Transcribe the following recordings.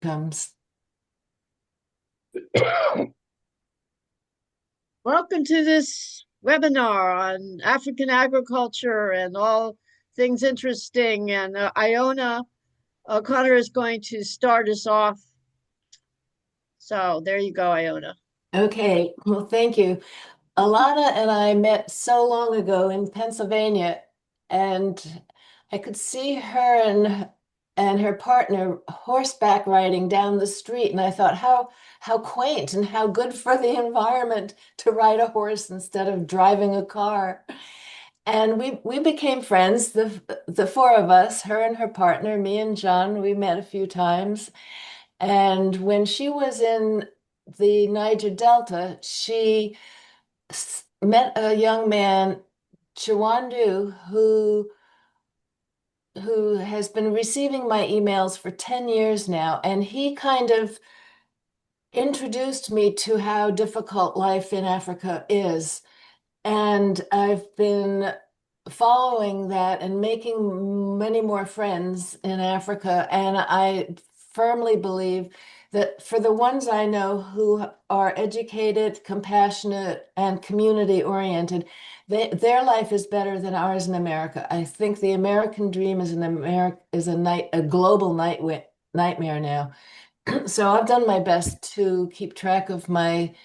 comes. Welcome to this webinar on African agriculture and all things interesting. And Iona O'Connor is going to start us off. So there you go, Iona. Okay, well, thank you. Alana and I met so long ago in Pennsylvania, and I could see her and her partner horseback riding down the street, and I thought how quaint and how good for the environment to ride a horse instead of driving a car. And we became friends, the four of us, her and her partner, me and John. We met a few times. And when she was in the Niger Delta, she met a young man, Chiwandu, who has been receiving my emails for 10 years now. And he kind of introduced me to how difficult life in Africa is. And I've been following that and making many more friends in Africa. And I firmly believe that for the ones I know who are educated, compassionate, and community oriented, their life is better than ours in America. I think the American dream is a global nightmare now. So I've done my best to keep track of my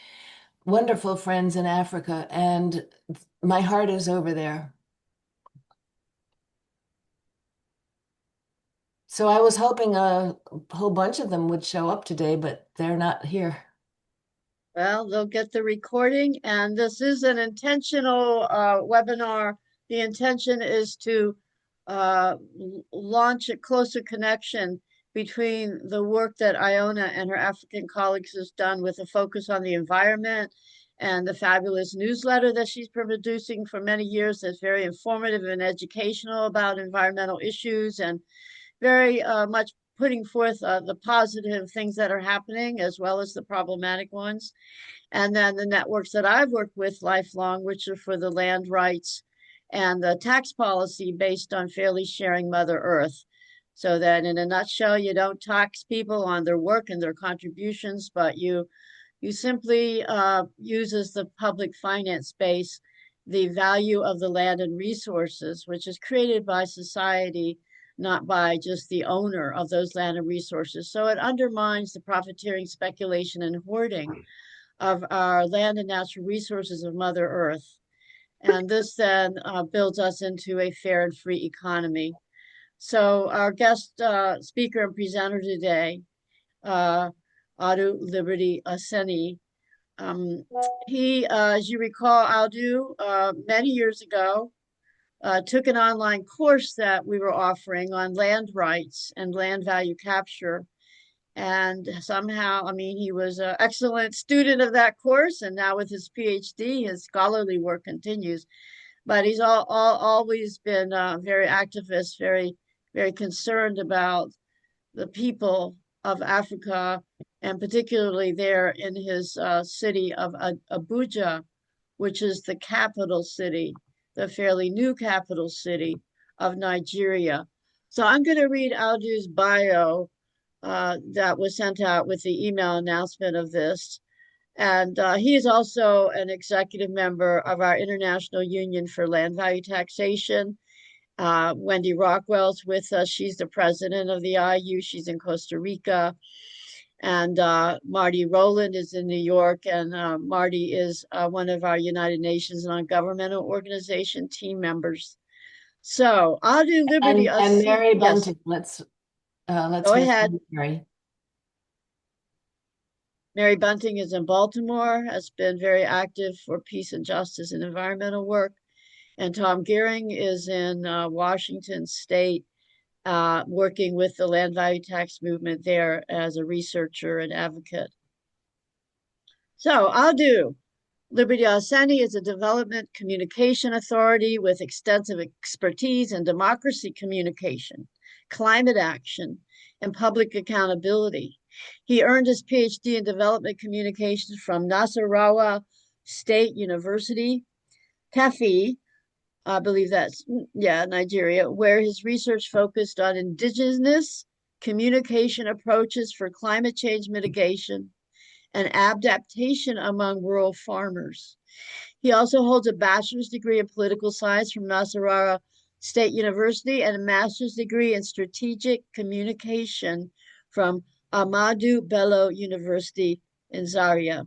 wonderful friends in Africa, and my heart is over there. So I was hoping a whole bunch of them would show up today, but they're not here. Well, they'll get the recording, and this is an intentional webinar. The intention is to launch a closer connection between the work that Iona and her African colleagues has done with a focus on the environment and the fabulous newsletter that she's been producing for many years that's very informative and educational about environmental issues and very much putting forth the positive things that are happening as well as the problematic ones. And then the networks that I've worked with lifelong, which are for the land rights and the tax policy based on fairly sharing Mother Earth. So that in a nutshell, you don't tax people on their work and their contributions, but you simply use as the public finance base the value of the land and resources, which is created by society, not by just the owner of those land and resources. So it undermines the profiteering, speculation, and hoarding of our land and natural resources of Mother Earth. And this then builds us into a fair and free economy. So our guest speaker and presenter today, uh, Audu Liberty Oseni, um, he, as you recall, Audu, many years ago, took an online course that we were offering on land rights and land value capture. And somehow, I mean, he was an excellent student of that course. And now with his PhD, his scholarly work continues. But he's always been very activist, very concerned about the people of Africa, and particularly there in his city of Abuja, which is the capital city, the fairly new capital city of Nigeria. So I'm going to read Audu's bio that was sent out with the email announcement of this. And he is also an executive member of our International Union for Land Value Taxation. Wendy Rockwell's with us. She's the president of the IU. She's in Costa Rica. And Marty Rowland is in New York. And Marty is one of our United Nations non-governmental organization team members. So Audu Liberty, And Mary yes, Bunting, let's go hear ahead. from Mary. Mary Bunting is in Baltimore, has been very active for peace and justice and environmental work. And Tom Gearing is in Washington State, working with the land value tax movement there as a researcher and advocate. So Audu Liberty Oseni is a development communication authority with extensive expertise in democracy communication, climate action, and public accountability. He earned his PhD in development communications from Nasarawa State University, Keffi, I believe that's, yeah, Nigeria, where his research focused on indigenous Communication Approaches for Climate Change Mitigation and Adaptation Among Rural Farmers. He also holds a bachelor's degree in political science from Nasarawa State University and a master's degree in strategic communication from Ahmadu Bello University in Zaria.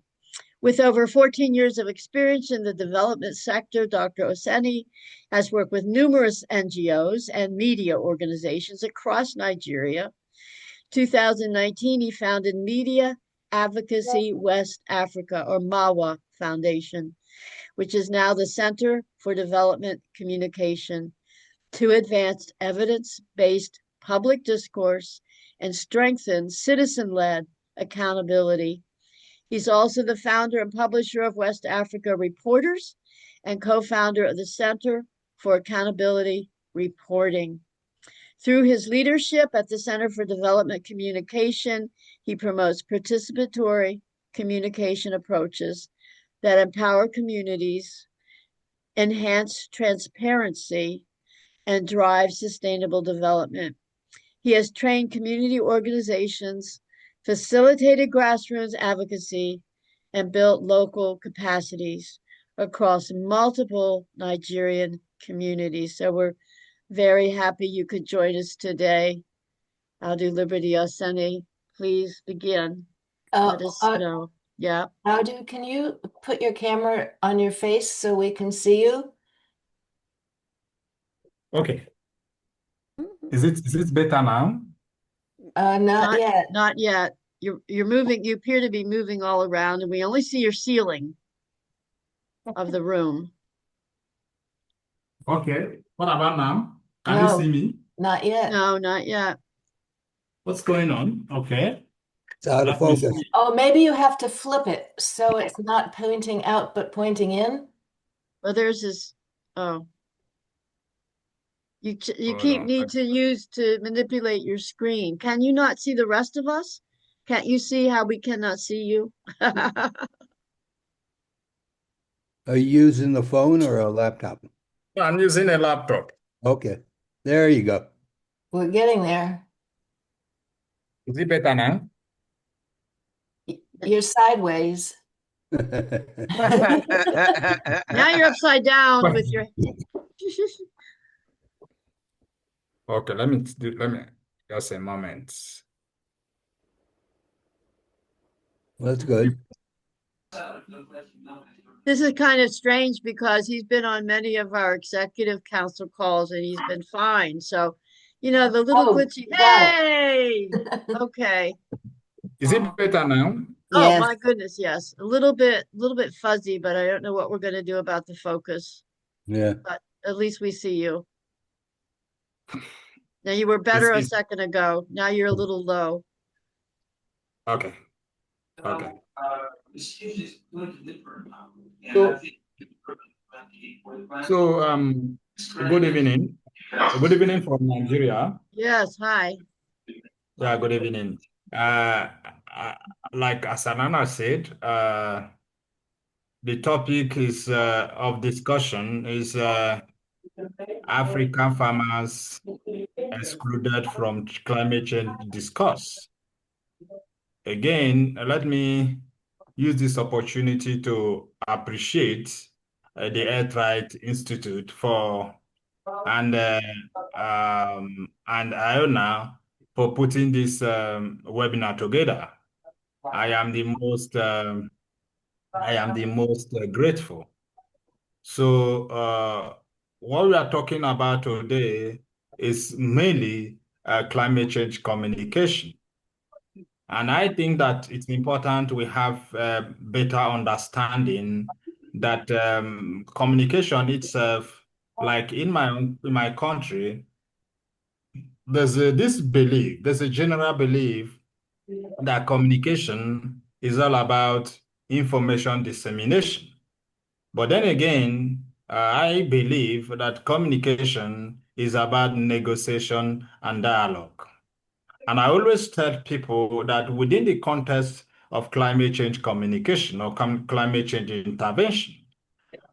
With over 14 years of experience in the development sector, Dr. Oseni has worked with numerous NGOs and media organizations across Nigeria. 2019, he founded Media Advocacy West Africa, or MAWA-Foundation, which is now the Center for Development Communication, to advance evidence-based public discourse and strengthen citizen-led accountability. He's also the founder and publisher of West Africa Reporters and co-founder of the Center for Accountability Reporting. Through his leadership at the Center for Development Communication, he promotes participatory communication approaches that empower communities, enhance transparency, and drive sustainable development. He has trained community organizations, facilitated grassroots advocacy, and built local capacities across multiple Nigerian communities. So we're very happy you could join us today. Audu Liberty Oseni, please begin. Let us know. Yeah. Audu, can you put your camera on your face so we can see you? Okay. Is it better now? Not yet. Not yet. You're moving, you appear to be moving all around, and we only see your ceiling of the room. Okay. What about now? Can No. you see me? Not yet. No, not yet. What's going on? Okay. It's out of focus. Oh, maybe you have to flip it so it's not pointing out but pointing in. Well, there's this. Oh, you Hold keep on. need to use to manipulate your screen. Can you not see the rest of us? Can't you see how we cannot see you? Are you using the phone or a laptop? I'm using a laptop. Okay, there you go. We're getting there. Is it better now? You're sideways. Now you're upside down with your. Okay, let me just a moment. That's good. This is kind of strange because he's been on many of our executive council calls and he's been fine. So, you know, the little glitchy. Hey, okay. Is it better now? Oh Yes. my goodness, yes. A little bit fuzzy, but I don't know what we're going to do about the focus. Yeah. But at least we see you. Now you were better a second ago. Now you're a little low. Okay. Okay. So, good evening. Good evening from Nigeria. Yes, hi. Yeah, good evening. Like Asanana said, the topic is of discussion is African farmers excluded from climate change discourse. Again, let me use this opportunity to appreciate the Earthright Institute and Iona for putting this webinar together. I am the most grateful. So what we are talking about today is mainly climate change communication. And I think that it's important we have better understanding that communication itself, like in my country, there's a general belief that communication is all about information dissemination. But then again, I believe that communication is about negotiation and dialogue. And I always tell people that within the context of climate change communication or climate change intervention,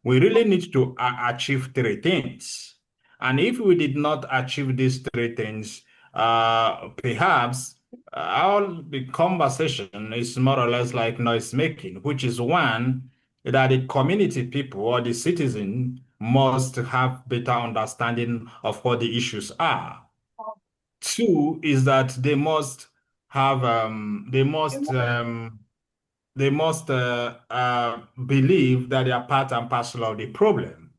we really need to achieve three things. And if we did not achieve these three things, perhaps all the conversation is more or less like noise making, which is one that the community people or the citizen must have better understanding of what the issues are. Two is that they must have they must believe that they are part and parcel of the problem.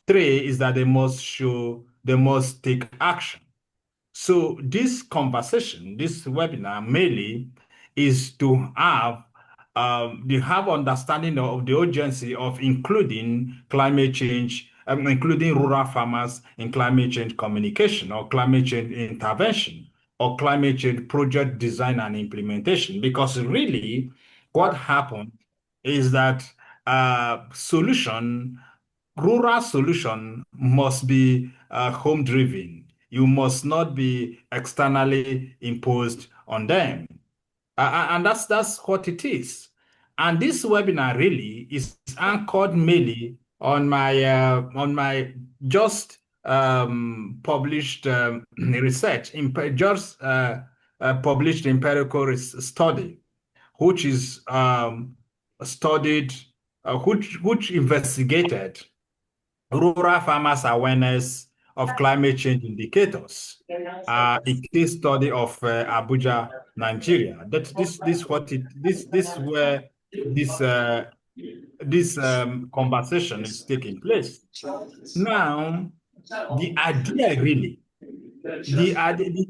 Three is that they must take action. So this conversation, this webinar mainly is to have they have understanding of the urgency of including climate change, including rural farmers in climate change communication or climate change intervention or climate change project design and implementation. Because really, what happened is that rural solution must be home driven. You must not be externally imposed on them. And that's what it is. And this webinar really is anchored mainly on my just published research, just published empirical study, which is studied, which investigated rural farmers' awareness of climate change indicators. A case study of Abuja, Nigeria. This where this conversation is taking place. Now, the idea really, the idea,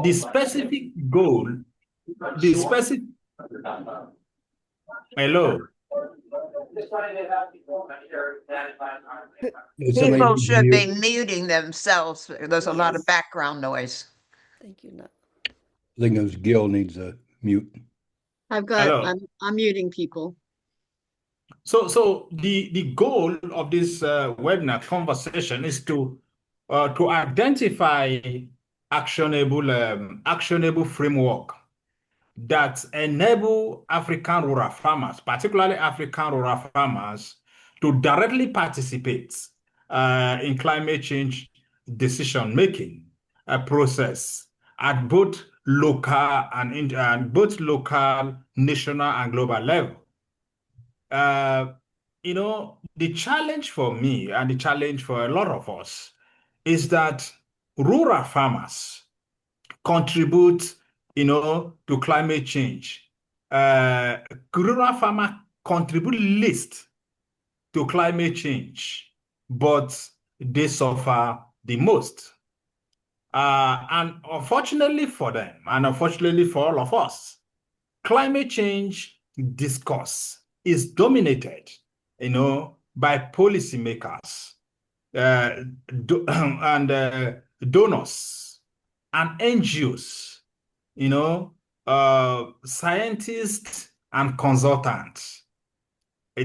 the specific goal, the specific hello. People should be muting themselves. There's a lot of background noise. Thank you. I think it was Gil needs a mute. Hello. I'm muting people. So the goal of this webinar conversation is to identify actionable framework that enable African rural farmers, particularly African rural farmers, to directly participate in climate change decision-making process at both local national, and global level. The challenge for me and the challenge for a lot of us is that rural farmers contribute to climate change. Rural farmers contribute least to climate change, but they suffer the most. And unfortunately for them, and unfortunately for all of us, climate change discourse is dominated, by policymakers and donors and NGOs, scientists and consultants,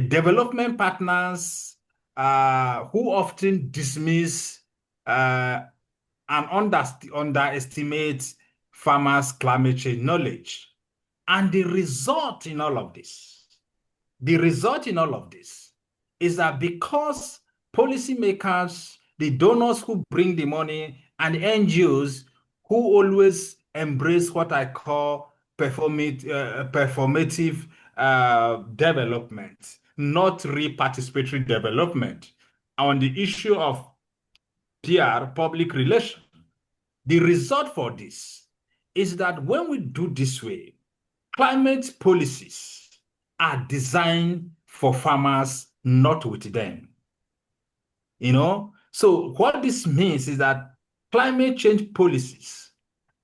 development partners who often dismiss and underestimate farmers' climate change knowledge. And the result in all of this is that because policymakers, the donors who bring the money, and the NGOs who always embrace what I call performative development, not real participatory development, on the issue of PR, public relations. The result for this is that when we do this way, climate policies are designed for farmers, not with them. So what this means is that climate change policies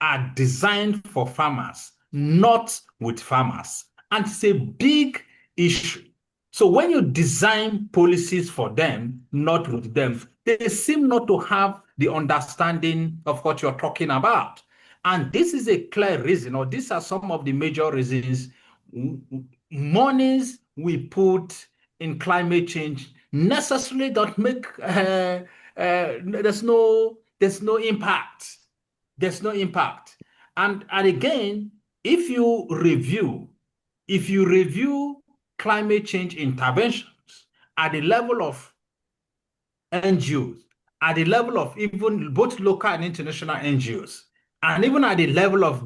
are designed for farmers, not with farmers. And it's a big issue. So when you design policies for them, not with them, they seem not to have the understanding of what you're talking about. And this is a clear reason, or these are some of the major reasons monies we put in climate change necessarily don't make, there's no impact. There's no impact. And again, if you review climate change interventions at the level of NGOs, at the level of even both local and international NGOs, and even at the level of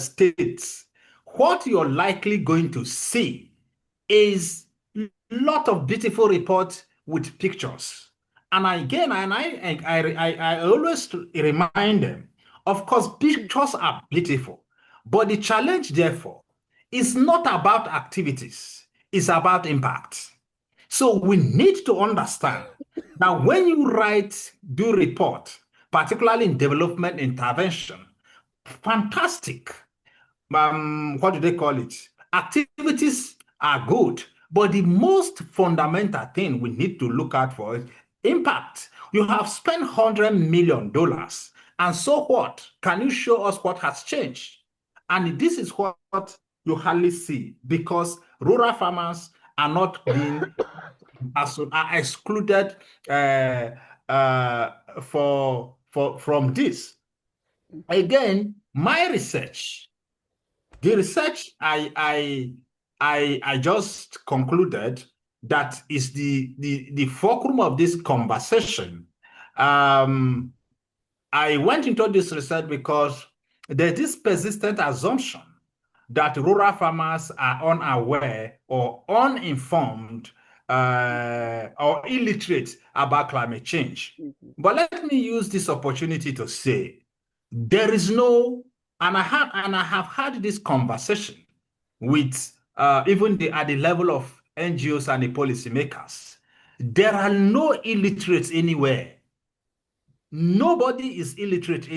states, what you're likely going to see is a lot of beautiful reports with pictures. And again, I always remind them, of course, pictures are beautiful, but the challenge, therefore, is not about activities, it's about impact. So we need to understand that when you do report, particularly in development intervention, fantastic. What do they call it? Activities are good, but the most fundamental thing we need to look out for is impact. You have spent $100 million, and so what? Can you show us what has changed? And this is what you hardly see, because rural farmers are not being are excluded uh, from this. Again, my research, the research I just concluded that is the fulcrum of this conversation. I went into this research because there's this persistent assumption that rural farmers are unaware or uninformed or illiterate about climate change. But let me use this opportunity to say there is no, and I have had this conversation with even at the level of NGOs and the policymakers. There are no illiterates anywhere. Nobody is illiterate.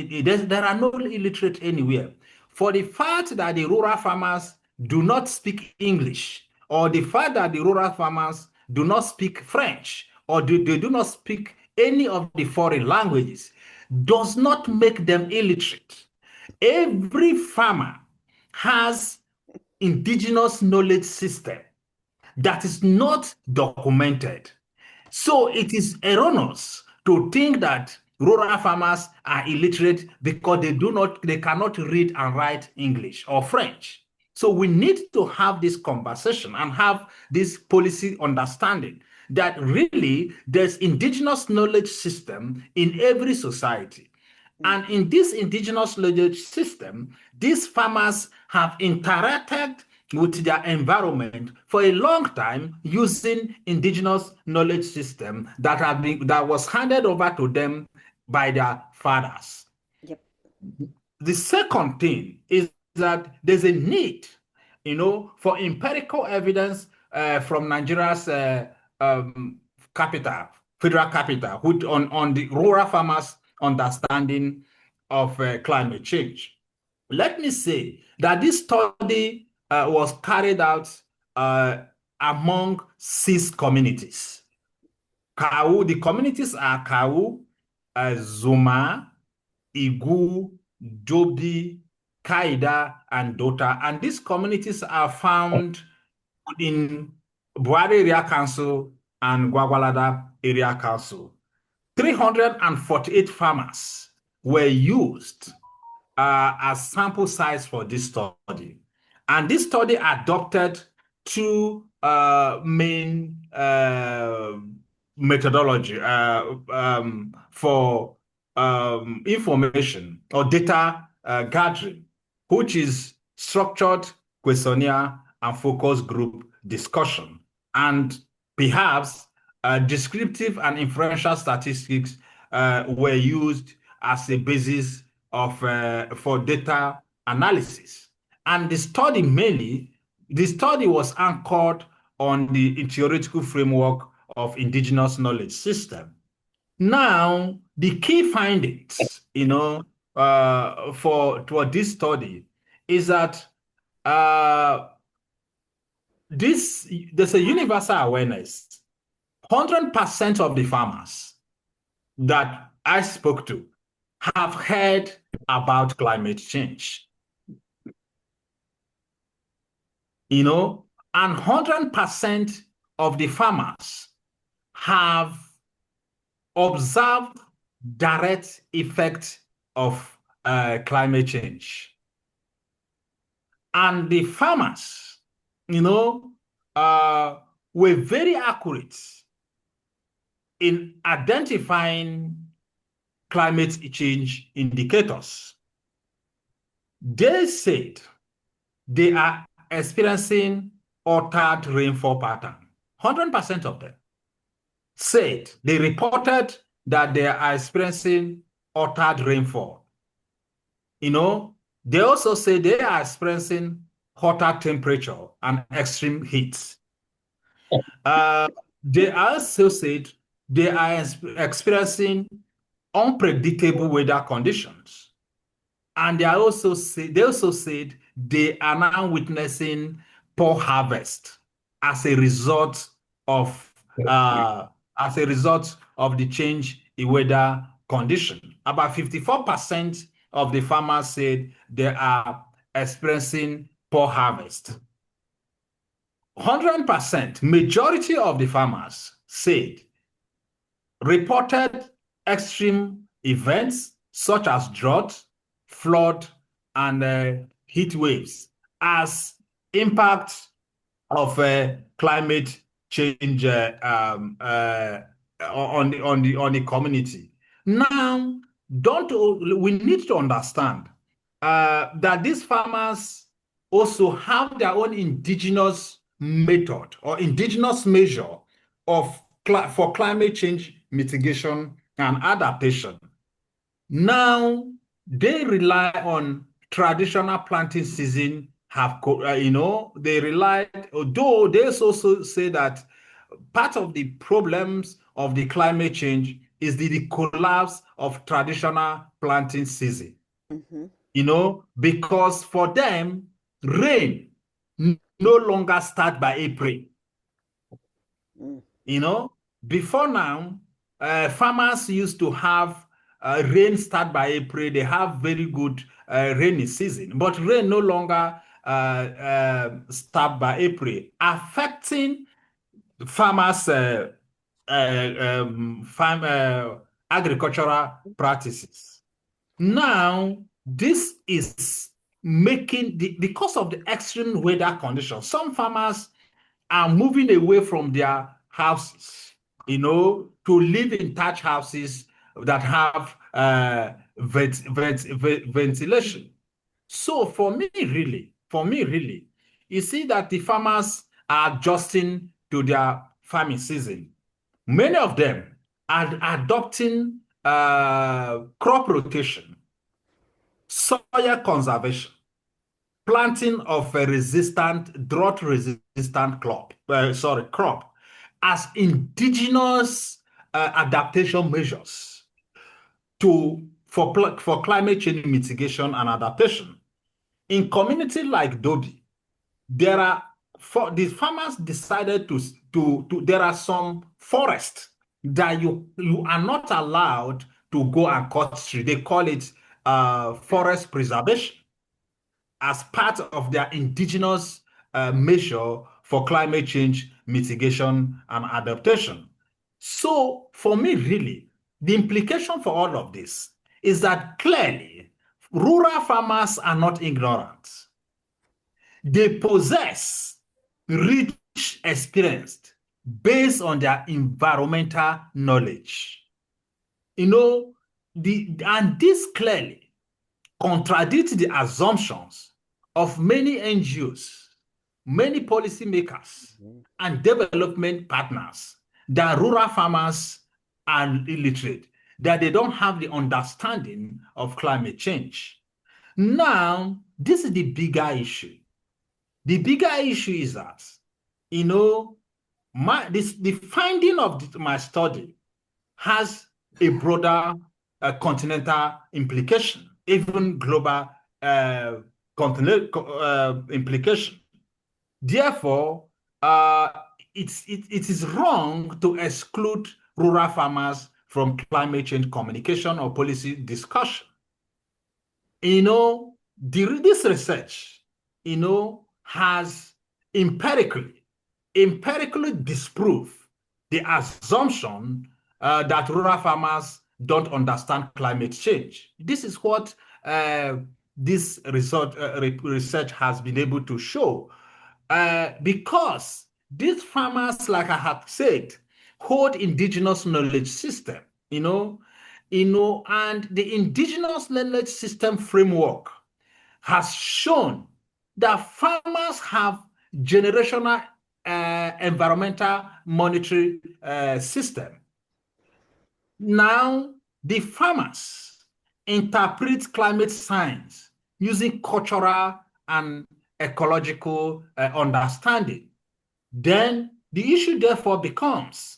There are no illiterate anywhere. For the fact that the rural farmers do not speak English, or the fact that the rural farmers do not speak French, or they do not speak any of the foreign languages, does not make them illiterate. Every farmer has indigenous knowledge system that is not documented. So it is erroneous to think that rural farmers are illiterate because they cannot read and write English or French. So we need to have this conversation and have this policy understanding that really there's indigenous knowledge system in every society. And in this indigenous knowledge system, these farmers have interacted with their environment for a long time using indigenous knowledge system that was handed over to them by their fathers. Yep. The second thing is that there's a need, for empirical evidence from Nigeria's capital, federal capital, on the rural farmers' understanding of climate change. Let me say that this study was carried out among 6 communities. The communities are Kau, Zuma, Igu, Jobi, Kaida, and Dota. And these communities are found in Buari Area Council and Gwagwalada Area Council. 348 farmers were used as sample size for this study. And this study adopted 2 main methodology for information or data gathering, which is structured questionnaire and focus group discussion. And perhaps descriptive and inferential statistics were used as a basis for data analysis. And the study was anchored on the theoretical framework of indigenous knowledge system. Now, the key findings, for this study is that there's a universal awareness. 100% of the farmers that I spoke to have heard about climate change. And 100% of the farmers have observed direct effects of climate change. And the farmers, were very accurate in identifying climate change indicators. they said they are experiencing altered rainfall pattern. 100% of them said they reported that they are experiencing altered rainfall. They also say they are experiencing hotter temperature and extreme heat. They also said they are experiencing unpredictable weather conditions. And they also said they are now witnessing poor harvest as a result of the change in weather condition. About 54% of the farmers said they are experiencing poor harvest. 100%, majority of the farmers said reported extreme events such as drought, flood, and heat waves as impact of climate change on the community. Now, we need to understand that these farmers also have their own indigenous method or indigenous measure for climate change mitigation and adaptation. Now, they rely on traditional planting season, they relied, although they also say that part of the problems of the climate change is the collapse of traditional planting season. Because for them, rain no longer start by April. Before now, farmers used to have rain start by April. They have very good rainy season, but rain no longer start by April, affecting farmers' agricultural practices. Now, this is making, because of the extreme weather conditions, some farmers are moving away from their houses, to live in thatch houses that have ventilation. So for me, really, you see that the farmers are adjusting to their farming season. Many of them are adopting crop rotation, soil conservation, planting of a drought-resistant crop as indigenous adaptation measures for climate change mitigation and adaptation. In communities like Dobi, the farmers decided there are some forests that you are not allowed to go and cut trees. They call it forest preservation as part of their indigenous measure for climate change mitigation and adaptation. So for me, really, the implication for all of this is that clearly rural farmers are not ignorant. They possess rich experience based on their environmental knowledge. And this clearly contradicts the assumptions of many NGOs, many policymakers, and development partners that rural farmers are illiterate, that they don't have the understanding of climate change. Now, this is the bigger issue. The bigger issue is that, the finding of my study has a broader continental implication, even global implication. Therefore, it is wrong to exclude rural farmers from climate change communication or policy discussion. This research, has empirically disproved the assumption that rural farmers don't understand climate change. This is what this research has been able to show. Because these farmers, like I have said, hold indigenous knowledge system, and the indigenous knowledge system framework has shown that farmers have generational environmental monitoring system. Now, the farmers interpret climate science using cultural and ecological understanding. Then the issue therefore becomes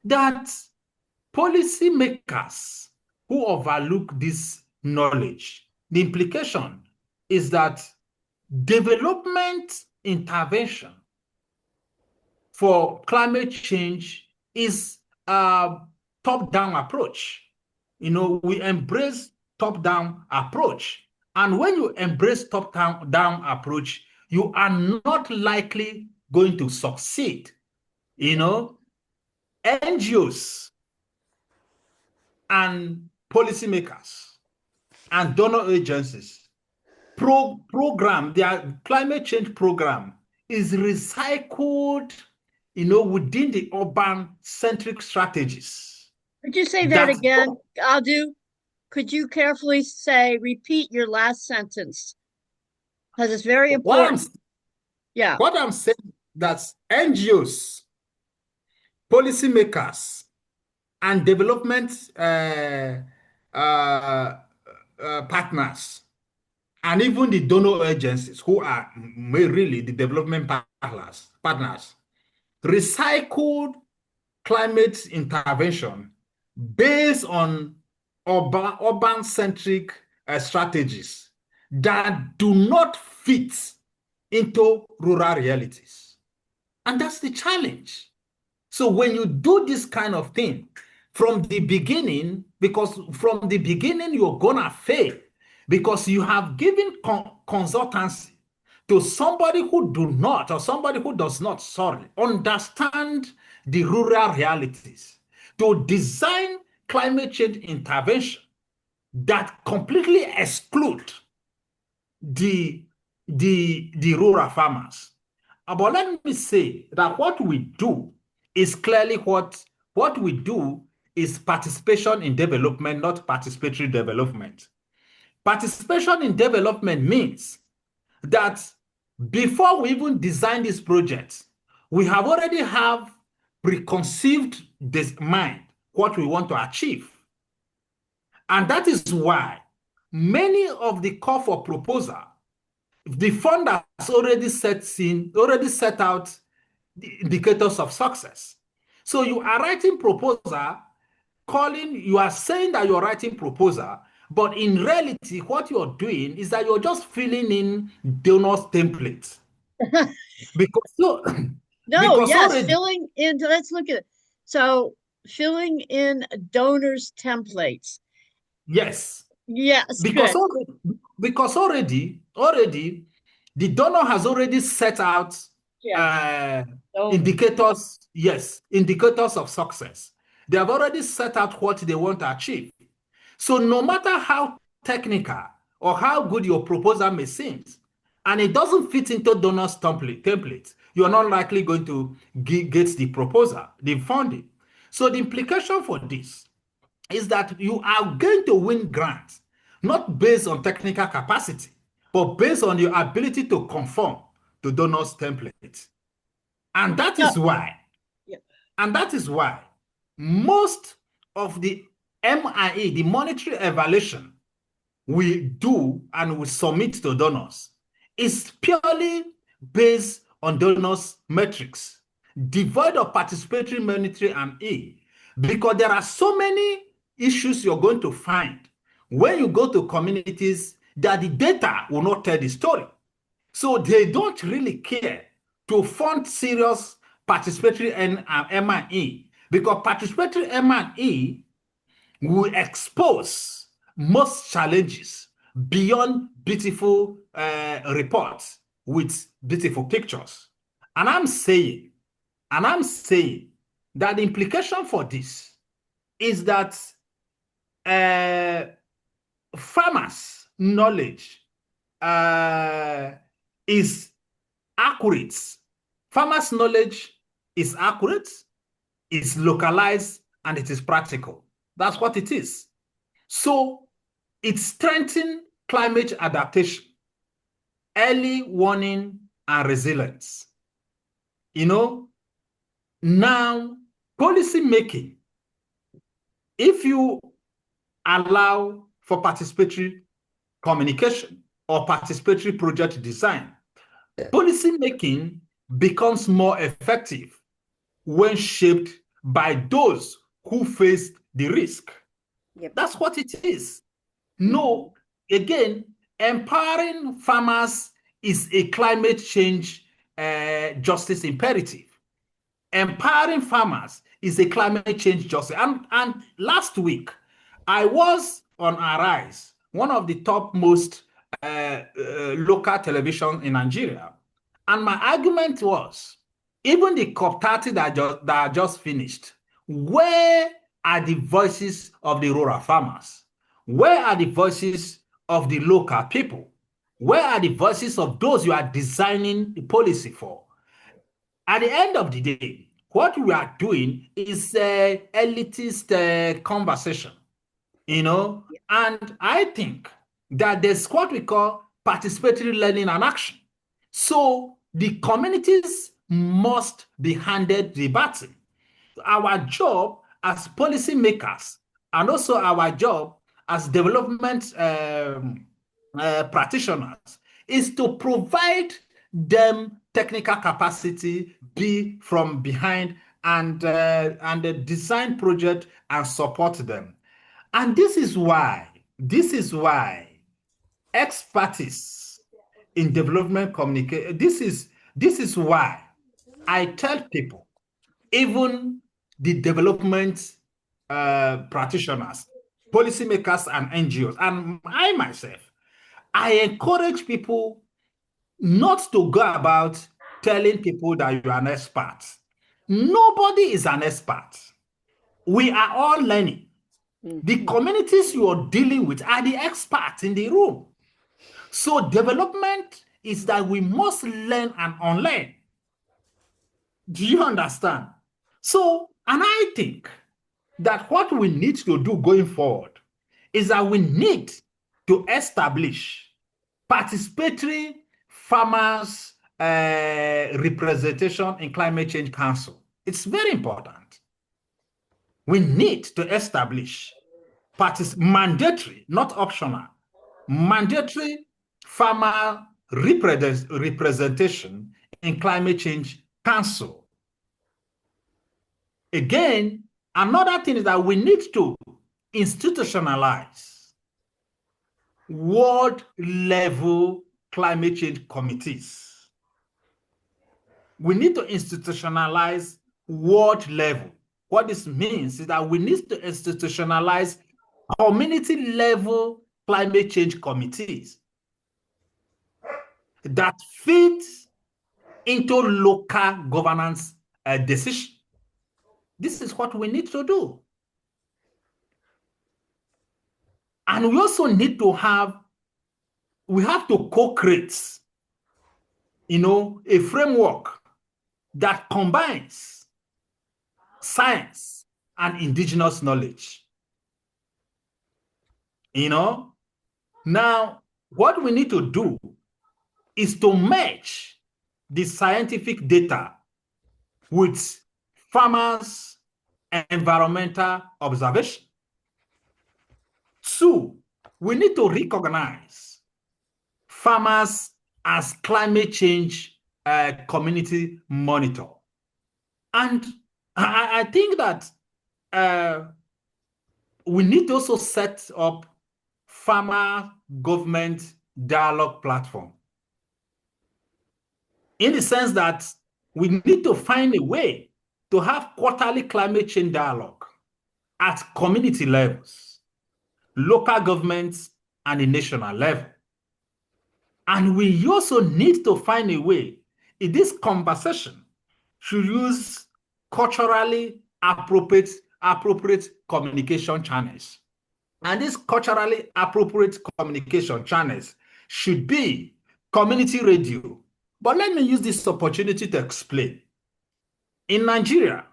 that policymakers who overlook this knowledge, the implication is that development intervention for climate change is a top-down approach. We embrace top-down approach. And when you embrace top-down approach, you are not likely going to succeed. NGOs and policymakers and donor agencies program, their climate change program is recycled, within the urban-centric strategies. Could you say that again, Audu? Could you carefully repeat your last sentence? Because it's very important. What I'm saying, that's NGOs, policymakers, and development partners, and even the donor agencies who are really the development partners, recycled climate intervention based on urban-centric strategies that do not fit into rural realities. And that's the challenge. So when you do this kind of thing from the beginning, because from the beginning you're gonna fail, because you have given consultancy to somebody who does not understand the rural realities, to design climate change intervention that completely exclude the rural farmers. But let me say that what we do is clearly what we do is participation in development, not participatory development. Participation in development means that before we even design this project, we have already have preconceived this mind, what we want to achieve. And that is why many of the call for proposal, the funders already set out the indicators of success. So you are writing proposal, you are saying that you're writing proposal, but in reality, what you're doing is that you're just filling in donors' templates. Filling in, let's look at it. So filling in donors' templates. Yes. Yes. Because already the donor has already set out indicators of success. They have already set out what they want to achieve. So no matter how technical or how good your proposal may seem, and it doesn't fit into donors' template, you're not likely going to get the proposal, the funding. So the implication for this is that you are going to win grants, not based on technical capacity, but based on your ability to conform to donors' templates. And that is why most of the MIE, the monetary evaluation we do and we submit to donors, is purely based on donors' metrics, devoid of participatory monetary and E, because there are so many issues you're going to find when you go to communities that the data will not tell the story. So they don't really care to fund serious participatory MIE, because participatory MIE will expose most challenges beyond beautiful reports with beautiful pictures. And I'm saying that the implication for this is that farmers' knowledge is accurate. Farmers' knowledge is accurate, is localized, and it is practical. That's what it is. So it strengthens climate adaptation early warning and resilience. Now policy making, if you allow for participatory communication or participatory project design, policy making becomes more effective when shaped by those who face the risk. Yep. That's what it is. No, again, empowering farmers is a climate change justice imperative. Empowering farmers is a climate change justice. And last week, I was on Arise, one of the topmost local television in Nigeria. And my argument was, even the COP30 that just finished, where are the voices of the rural farmers? Where are the voices of the local people? Where are the voices of those you are designing the policy for? At the end of the day, what we are doing is a elitist conversation, and I think that there's what we call participatory learning and action. So the communities must be handed the baton. Our job as policymakers and also our job as development practitioners is to provide them technical capacity, be from behind, and design project and support them. And this is why expertise in development communication, this is why I tell people, even the development practitioners, policymakers, and NGOs, and I myself, I encourage people not to go about telling people that you are an expert. Nobody is an expert. We are all learning. The communities you are dealing with are the experts in the room. So development is that we must learn and unlearn. Do you understand? So, and I think that what we need to do going forward is that we need to establish participatory farmers representation in Climate Change Council. It's very important. We need to establish mandatory, not optional, mandatory farmer representation in Climate Change Council. Again, another thing is that we need to institutionalize world-level climate change committees. We need to institutionalize world level. What this means is that we need to institutionalize community-level climate change committees that fit into local governance decision. This is what we need to do. And we also need to have co-create, a framework that combines science and indigenous knowledge. Now, what we need to do is to match the scientific data with farmers' environmental observation. Two, we need to recognize farmers as climate change community monitor. And I think that we need to also set up farmer government dialogue platform, in the sense that we need to find a way to have quarterly climate change dialogue at community levels, local governments, and the national level. And we also need to find a way in this conversation should use culturally appropriate communication channels. And these culturally appropriate communication channels should be community radio. But let me use this opportunity to explain. In Nigeria,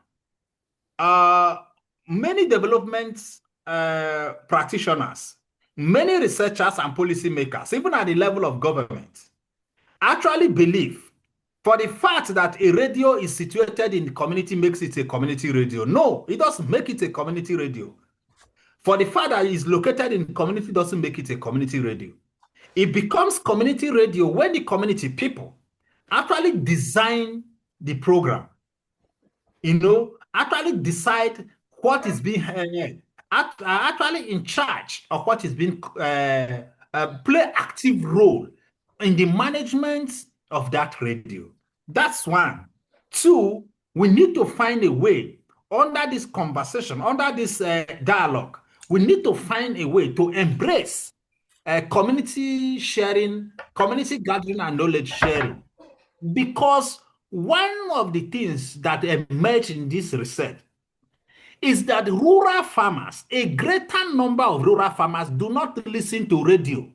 many development practitioners, many researchers and policymakers, even at the level of government, actually believe for the fact that a radio is situated in the community makes it a community radio. No, it doesn't make it a community radio. For the fact that it is located in the community doesn't make it a community radio. It becomes community radio when the community people actually design the program, actually decide what is being actually in charge of what is being play active role in the management of that radio. That's one. Two, we need to find a way under this conversation, under this dialogue, we need to find a way to embrace community sharing, community gathering and knowledge sharing. Because one of the things that emerge in this research is that rural farmers, a greater number of rural farmers do not listen to radio.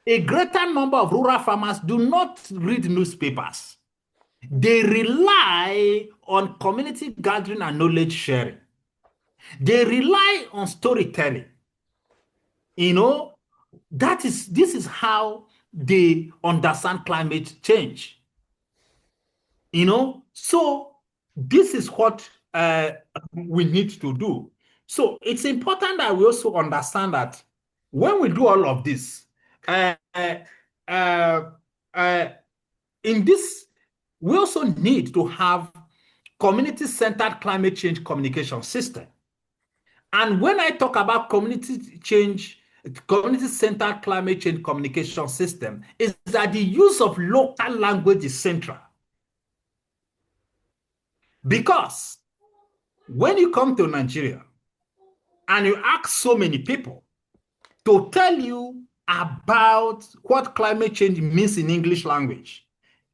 A greater number of rural farmers do not read newspapers. They rely on community gathering and knowledge sharing. They rely on storytelling. This is how they understand climate change. So this is what we need to do. So it's important that we also understand that when we do all of this, in this, we also need to have community-centered climate change communication system. And when I talk about community-centered climate change communication system, is that the use of local language is central. Because when you come to Nigeria and you ask so many people to tell you about what climate change means in English language,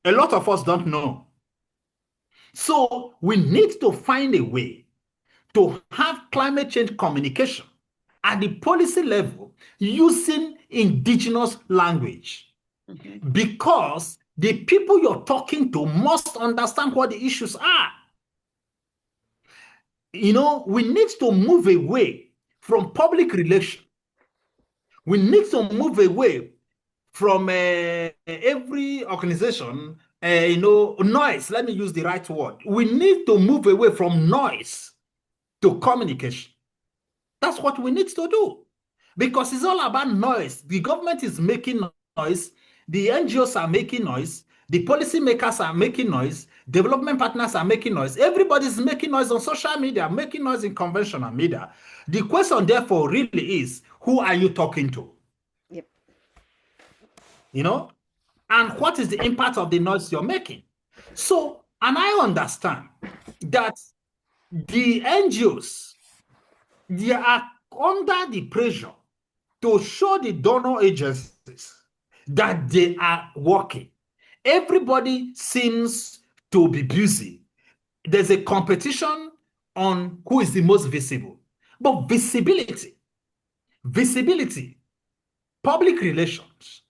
a lot of us don't know. So we need to find a way to have climate change communication at the policy level using indigenous language. Because the people you're talking to must understand what the issues are. We need to move away from public relations. We need to move away from every organization, noise. Let me use the right word. We need to move away from noise to communication. That's what we need to do. Because it's all about noise. The government is making noise. The NGOs are making noise. The policymakers are making noise. Development partners are making noise. Everybody's making noise on social media, making noise in conventional media. The question, therefore, really is, who are you talking to? Yep. And what is the impact of the noise you're making? So, and I understand that the NGOs, they are under the pressure to show the donor agencies that they are working. Everybody seems to be busy. There's a competition on who is the most visible. But visibility, public relations,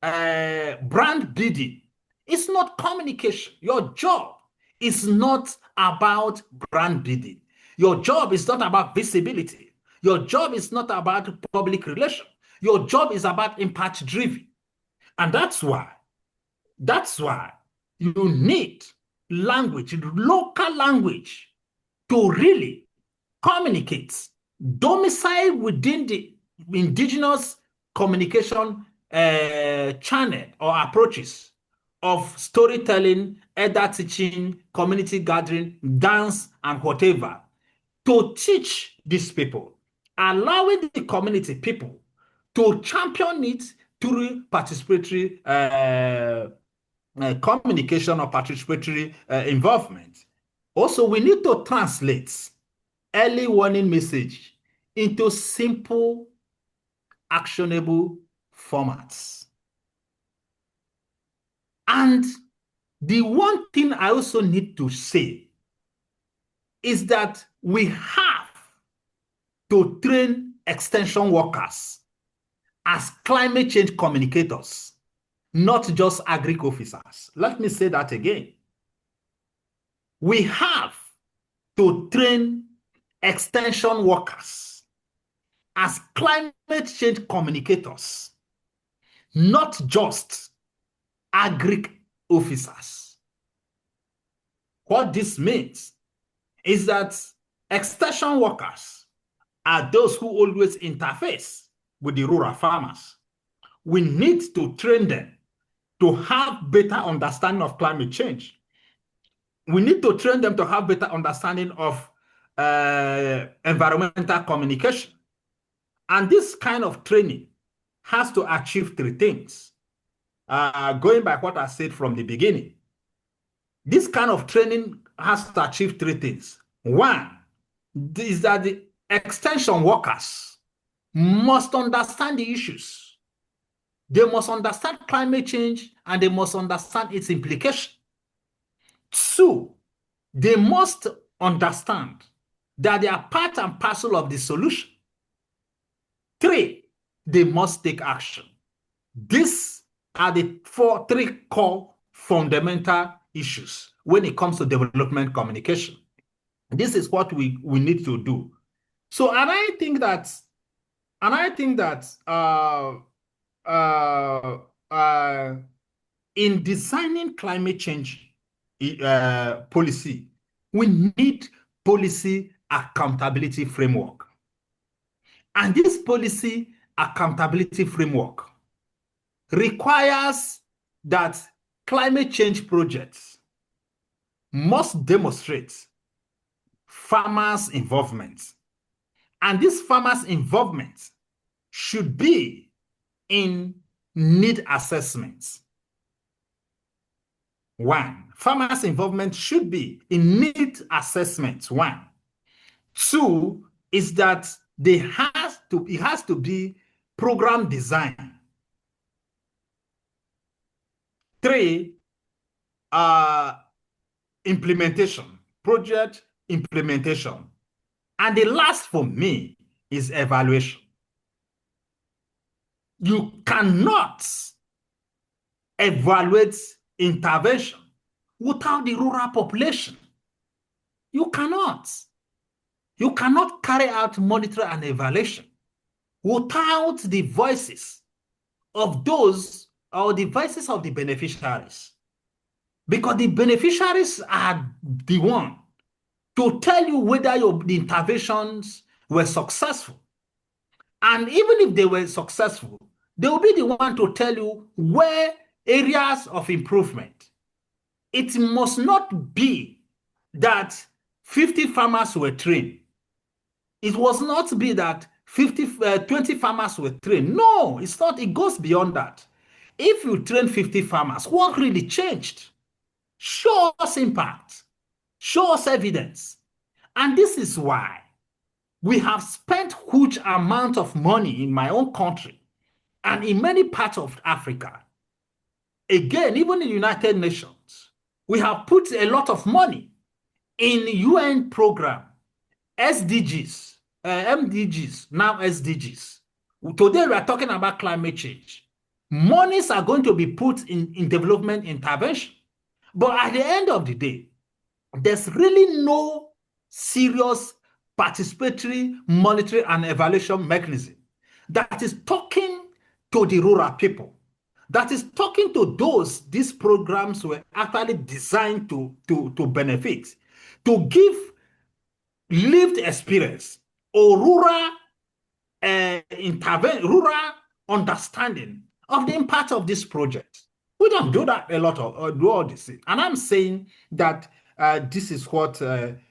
brand bidding, it's not communication. Your job is not about brand bidding. Your job is not about visibility. Your job is not about public relations. Your job is about impact driven. And that's why you need language, local language, to really communicate, domicile within the indigenous communication channel or approaches of storytelling, elder teaching, community gathering, dance, and whatever, to teach these people, allowing the community people to champion it through participatory communication or participatory involvement. Also, we need to translate early warning message into simple, actionable formats. And the one thing I also need to say is that we have to train extension workers as climate change communicators, not just agric officers. Let me say that again. We have to train extension workers as climate change communicators, not just agri officers. What this means is that extension workers are those who always interface with the rural farmers. We need to train them to have better understanding of climate change. We need to train them to have better understanding of environmental communication. And this kind of training has to achieve three things. Going by what I said from the beginning, this kind of training has to achieve three things. One is that the extension workers must understand the issues. They must understand climate change and they must understand its implication. Two, they must understand that they are part and parcel of the solution. Three, they must take action. These are the three core fundamental issues when it comes to development communication. This is what we need to do. So, and I think that in designing climate change policy, we need policy accountability framework. And this policy accountability framework requires that climate change projects must demonstrate farmers' involvement. And this farmers' involvement should be in need assessments. One, farmers' involvement should be in need assessments. One. Two is that it has to be program design. Three, implementation, project implementation. And the last for me is evaluation. You cannot evaluate intervention without the rural population. You cannot. You cannot carry out monitoring and evaluation without the voices of those or the voices of the beneficiaries. Because the beneficiaries are the one to tell you whether the interventions were successful. And even if they were successful, they will be the one to tell you where areas of improvement. It must not be that 50 farmers were trained. It was not be that 20 farmers were trained. No, it's not. It goes beyond that. If you train 50 farmers, what really changed? Show us impact. Show us evidence. And this is why we have spent huge amount of money in my own country and in many parts of Africa. Again, even in the United Nations, we have put a lot of money in UN program, SDGs, MDGs, now SDGs. Today we are talking about climate change. Monies are going to be put in development intervention. But at the end of the day, there's really no serious participatory monitoring and evaluation mechanism that is talking to the rural people, that is talking to those these programs were actually designed to benefit, to give lived experience or rural rural understanding of the impact of this project. We don't do that a lot of do all this. And I'm saying that this is what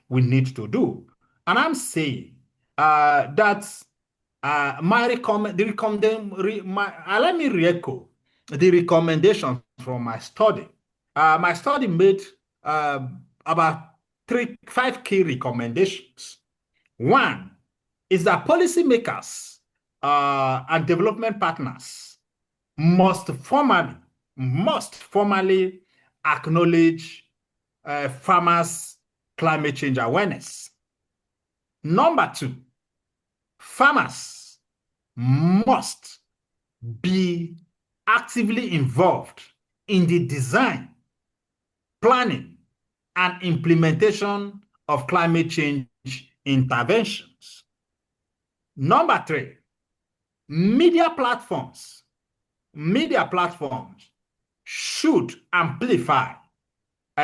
we need to do. And I'm saying that let me re-echo the recommendations from my study. My study made about 5 key recommendations. One is that policymakers and development partners must formally acknowledge farmers' climate change awareness. Number 2, farmers must be actively involved in the design, planning, and implementation of climate change interventions. Number 3, media platforms should amplify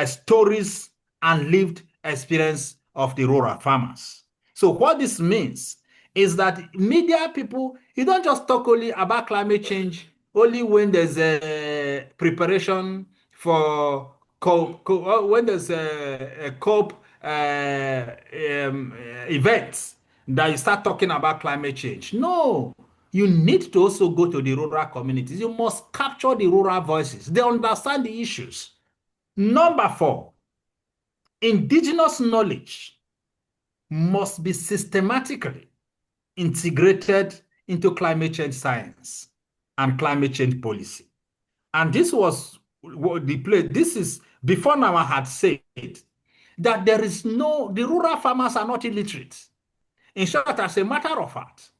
stories and lived experience of the rural farmers. So what this means is that media people, you don't just talk only about climate change only when there's a preparation for when there's a COP events that you start talking about climate change. No, you need to also go to the rural communities. You must capture the rural voices. They understand the issues. Number 4, indigenous knowledge must be systematically integrated into climate change science and climate change policy. And this was the place. This is before now I had said that the rural farmers are not illiterate. In short, as a matter of fact,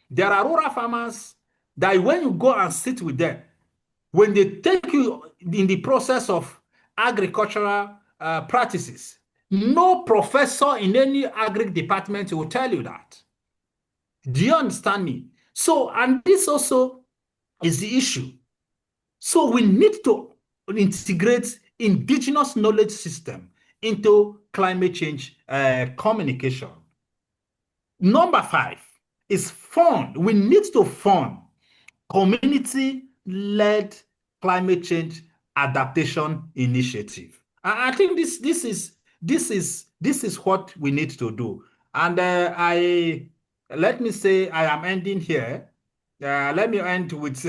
there are rural farmers that when you go and sit with them, when they take you in the process of agricultural practices, no professor in any agri department will tell you that. Do you understand me? So, and this also is the issue. So we need to integrate indigenous knowledge system into climate change communication. Number 5 is fund. We need to fund community-led climate change adaptation initiative. I think this is what we need to do. And let me say I am ending here. Let me end with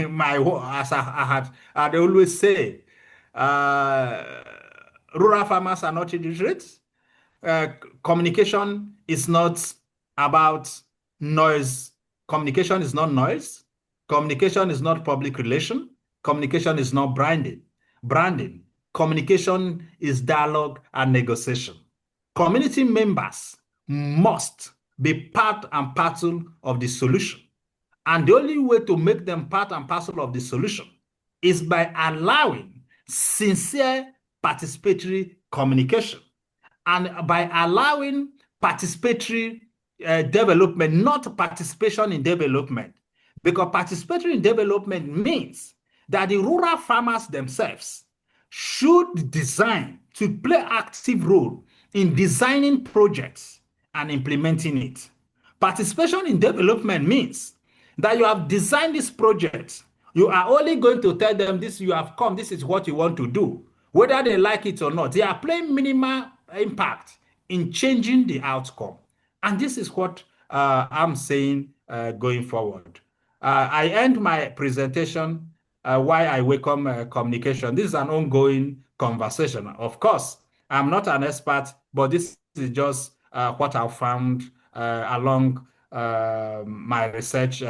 my as I'd always say, rural farmers are not illiterate. Communication is not about noise. Communication is not noise. Communication is not public relation. Communication is not branding. Communication is dialogue and negotiation. Community members must be part and parcel of the solution. And the only way to make them part and parcel of the solution is by allowing sincere participatory communication and by allowing participatory development, not participation in development. Because participatory in development means that the rural farmers themselves should design to play active role in designing projects and implementing it. Participation in development means that you have designed this project. You are only going to tell them this, you have come, this is what you want to do. Whether they like it or not, they are playing minimal impact in changing the outcome. And this is what I'm saying going forward. I end my presentation why I welcome communication. This is an ongoing conversation. Of course, I'm not an expert, but this is just what I found along my research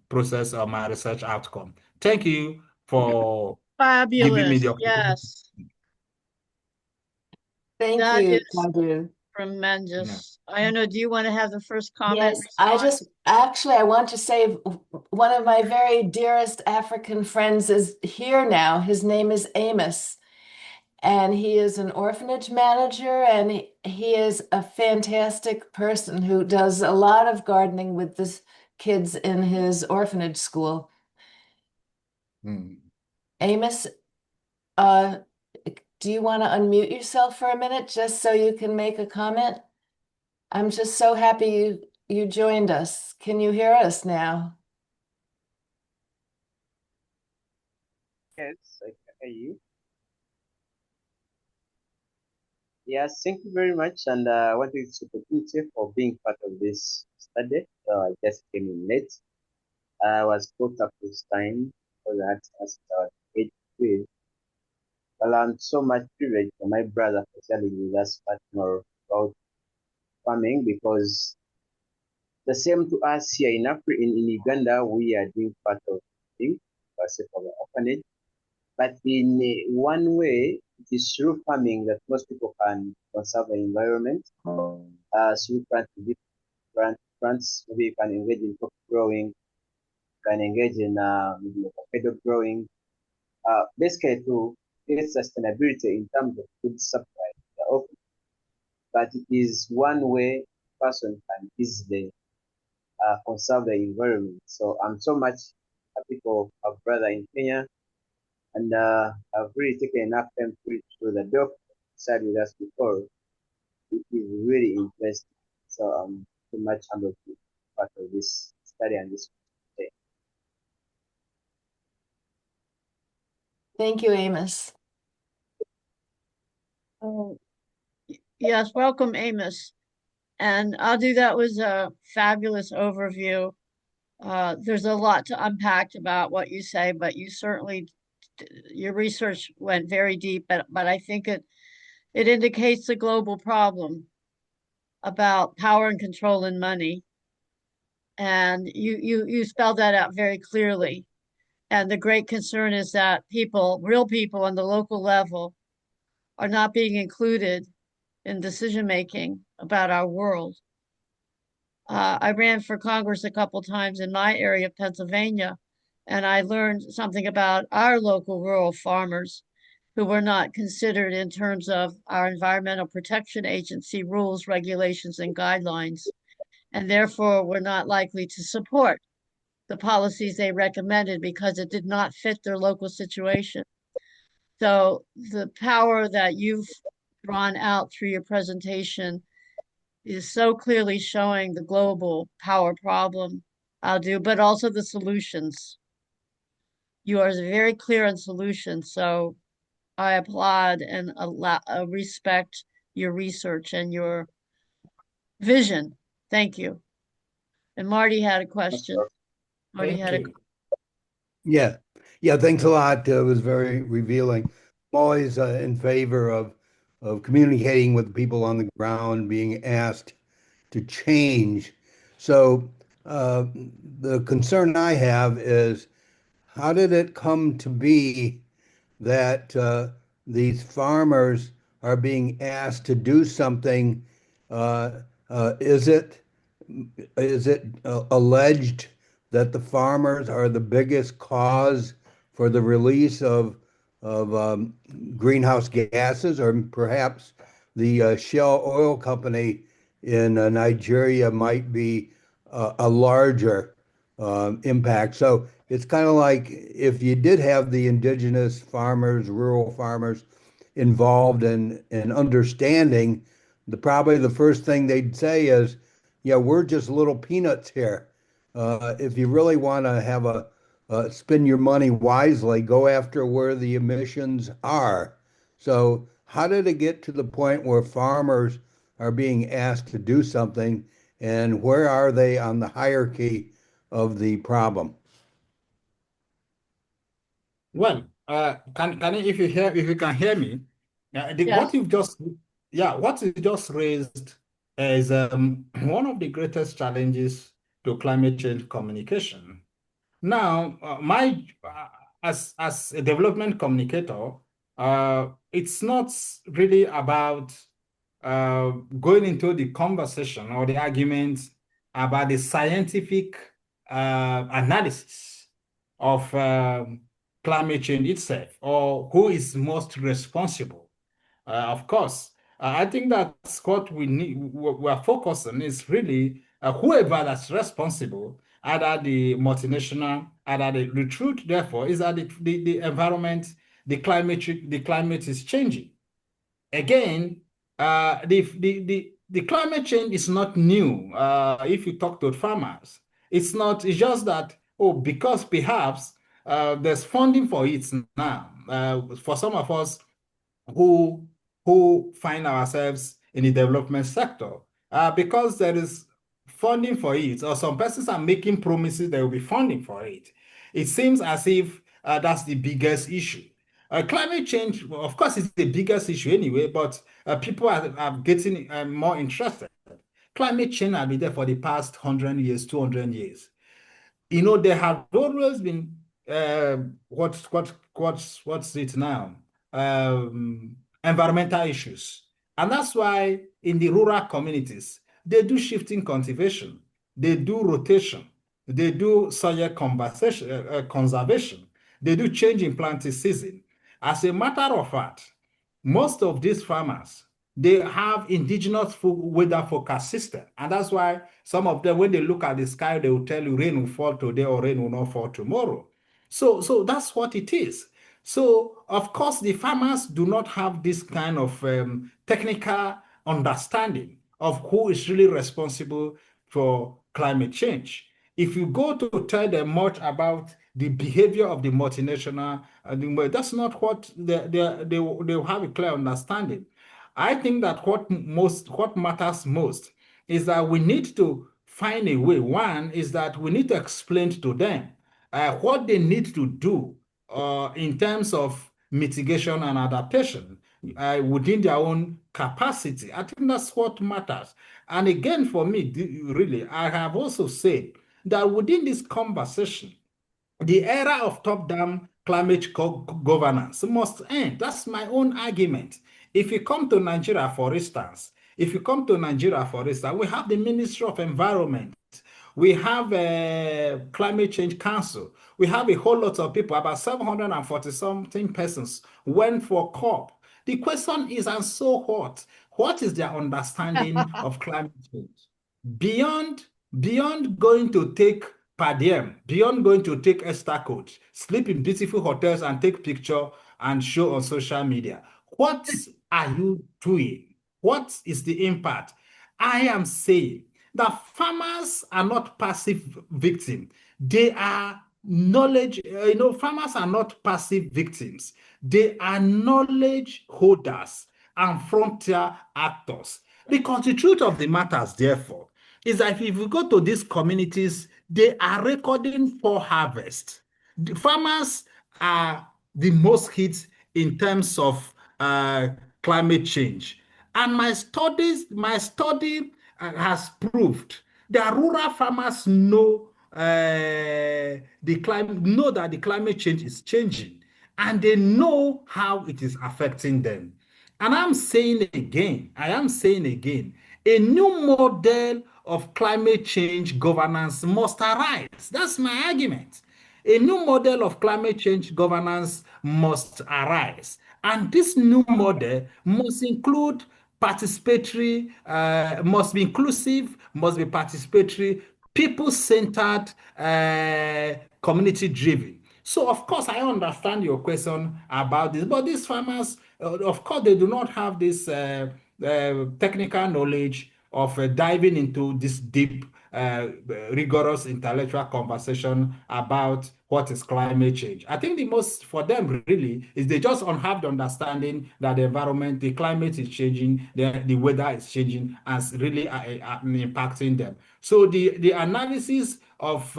process or my research outcome. Thank you for giving me Fabulous. the opportunity. Yes, Thank that you, is Audu. tremendous. Iona, do you want to have the first comment? Yes, I want to say one of my very dearest African friends is here now. His name is Amos, and he is an orphanage manager, and he is a fantastic person who does a lot of gardening with the kids in his orphanage school. Amos, do you want to unmute yourself for a minute just so you can make a comment? I'm just so happy you joined us. Can you hear us now? Yes, I can hear you. Yes, thank you very much. And I want to take this opportunity for being part of this study. I just came in late. I was booked up this time because I had to ask our age. Well, I'm so much privileged for my brother for telling me that's much more about farming because the same to us here in Africa, in Uganda, we are doing part of things, for the orphanage. But in one way, it is through farming that most people can conserve the environment. Through plants, maybe you can engage in crop growing, you can engage in maybe avocado growing. Basically to get sustainability in terms of food supply. But it is one way a person can easily conserve the environment. So I'm so much happy for our brother in Kenya And I've really taken enough time to read through the doc, shared with us before. It is really interesting. So I'm pretty much humbled to be part of this study and this day. Thank you, Amos. Oh, yes, welcome, Amos. And Audu, that was a fabulous overview. There's a lot to unpack about what you say, but you certainly, your research went very deep, but I think it indicates the global problem about power and control and money. And you spelled that out very clearly. And the great concern is that people, real people on the local level, are not being included in decision making about our world. I ran for Congress a couple times in my area of Pennsylvania, and I learned something about our local rural farmers who were not considered in terms of our Environmental Protection Agency rules, regulations, and guidelines, and therefore were not likely to support the policies they recommended because it did not fit their local situation. So the power that you've drawn out through your presentation is so clearly showing the global power problem, Audu, but also the solutions. You are very clear on solutions, so I applaud and respect your research and your vision. Thank you. And Marty had a question. Marty Thank had a you. Yeah. Yeah, thanks a lot. It was very revealing. I'm always in favor of communicating with people on the ground, being asked to change. So the concern I have is how did it come to be that these farmers are being asked to do something? Uh, is it alleged that the farmers are the biggest cause for the release of greenhouse gases, or perhaps the Shell Oil Company in Nigeria might be a larger impact? So it's kind of like if you did have the indigenous farmers, rural farmers involved in understanding, probably the first thing they'd say is, yeah, we're just little peanuts here. If you really want to have spend your money wisely, go after where the emissions are. So how did it get to the point where farmers are being asked to do something, and where are they on the hierarchy of the problem? Well, can you, if you can hear me, yes. what you just raised is one of the greatest challenges to climate change communication. Now, as a development communicator, it's not really about going into the conversation or the argument about the scientific analysis of climate change itself or who is most responsible. Of course, I think that's what we need. We are focusing is really whoever that's responsible, either the multinational, either the truth. Therefore, is that the environment, the climate is changing. Again, the climate change is not new. If you talk to farmers, it's not. It's just that because perhaps there's funding for it now. For some of us who find ourselves in the development sector, because there is funding for it, or some persons are making promises there will be funding for it. It seems as if that's the biggest issue. Climate change, of course, is the biggest issue anyway, but people are getting more interested. Climate change has been there for the past 100 years, 200 years. There have always been what's it now? Environmental issues. And that's why in the rural communities, they do shifting cultivation, they do rotation, they do soil conservation, they do change in planting season. As a matter of fact, most of these farmers, they have indigenous weather forecast system. And that's why some of them, when they look at the sky, they will tell you rain will fall today or rain will not fall tomorrow. So that's what it is. So, of course, the farmers do not have this kind of technical understanding of who is really responsible for climate change. If you go to tell them much about the behavior of the multinational, that's not what they have a clear understanding. I think that what matters most is that we need to find a way. One is that we need to explain to them what they need to do in terms of mitigation and adaptation within their own capacity. I think that's what matters. And again, for me, really, I have also said that within this conversation, the era of top-down climate governance must end. That's my own argument. If you come to Nigeria, for instance, we have the Ministry of Environment. We have a Climate Change Council. We have a whole lot of people, about 740 something persons went for COP. The question is, and so what is their understanding of climate change? Beyond going to take per diem, beyond going to take extra coach, sleep in beautiful hotels and take picture and show on social media. What are you doing? What is the impact? I am saying that farmers are not passive victims. They are knowledge, farmers are not passive victims. They are knowledge holders and frontier actors. Because the truth of the matter, therefore, is that if you go to these communities, they are recording poor harvest. The farmers are the most hit in terms of climate change. And my study has proved that rural farmers know that the climate change is changing, and they know how it is affecting them. And I am saying again, a new model of climate change governance must arise. That's my argument. A new model of climate change governance must arise. And this new model must include participatory, must be inclusive, must be participatory, people-centered, community-driven. So, of course, I understand your question about this, but these farmers, of course, they do not have this technical knowledge of diving into this deep, rigorous intellectual conversation about what is climate change. I think the most for them really is they just don't have the understanding that the environment, the climate is changing, the weather is changing, and really impacting them. So the analysis of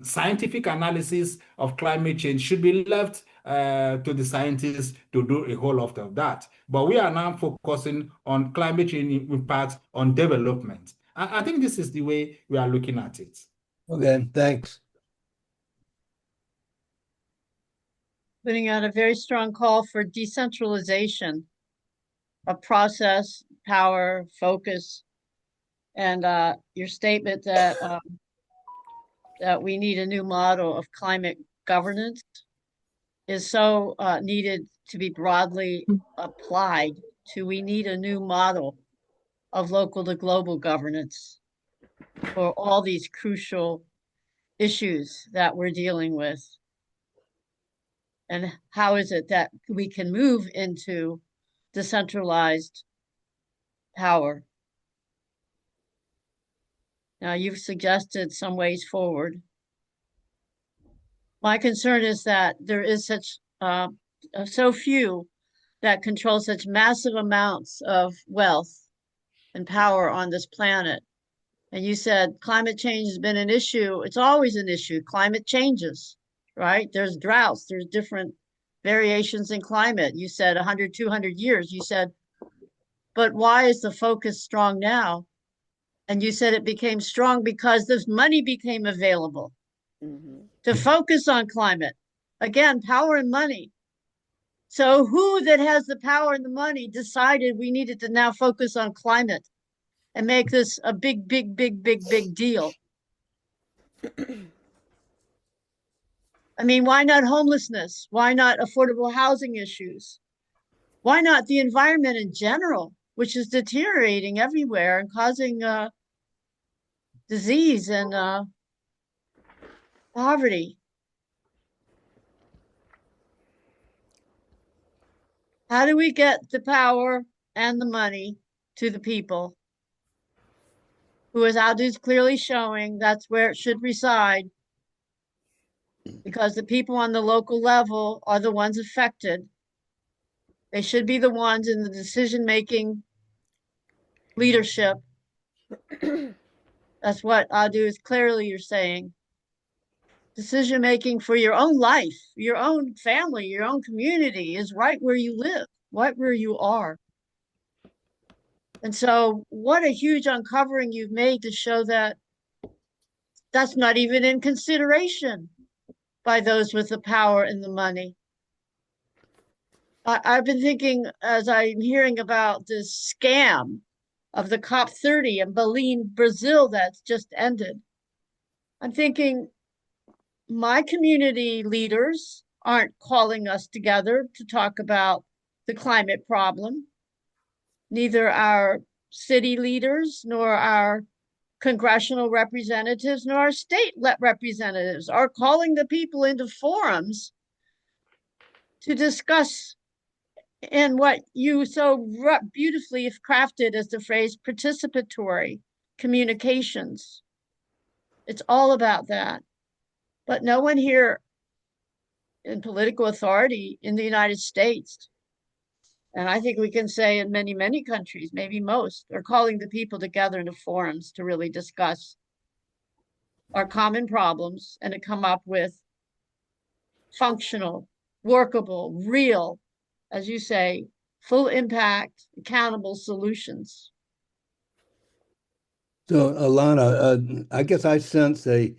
scientific analysis of climate change should be left to the scientists to do a whole lot of that. But we are now focusing on climate change impact on development. I think this is the way we are looking at it. Okay, thanks. Putting out a very strong call for decentralization of process, power, focus, and your statement that that we need a new model of climate governance is so needed to be broadly applied to. We need a new model of local to global governance for all these crucial issues that we're dealing with. And how is it that we can move into decentralized power? Now, you've suggested some ways forward. My concern is that there is such so few that control such massive amounts of wealth and power on this planet. And you said climate change has been an issue. It's always an issue. Climate changes, right? There's droughts, there's different variations in climate. You said 100, 200 years. You said, but why is the focus strong now? And you said it became strong because this money became available to focus on climate. Again, power and money. So who that has the power and the money decided we needed to now focus on climate and make this a big, big, big, big, big deal? I mean, why not homelessness? Why not affordable housing issues? Why not the environment in general, which is deteriorating everywhere and causing disease and poverty? How do we get the power and the money to the people, who, as Audu's clearly showing, that's where it should reside, because the people on the local level are the ones affected. They should be the ones in the decision-making leadership. That's what Audu is clearly you're saying. Decision-making for your own life, your own family, your own community is right where you live, right where you are. And so what a huge uncovering you've made to show that that's not even in consideration by those with the power and the money. I've been thinking, as I'm hearing about this scam of the COP30 in Belém, Brazil, that's just ended, I'm thinking my community leaders aren't calling us together to talk about the climate problem. Neither our city leaders, nor our congressional representatives, nor our state representatives are calling the people into forums to discuss in what you so beautifully have crafted as the phrase participatory communications. It's all about that. But no one here in political authority in the United States, and I think we can say in many, many countries, maybe most, are calling the people together into forums to really discuss our common problems and to come up with functional, workable, real, as you say, full impact, accountable solutions. So, Alana, I guess I sense a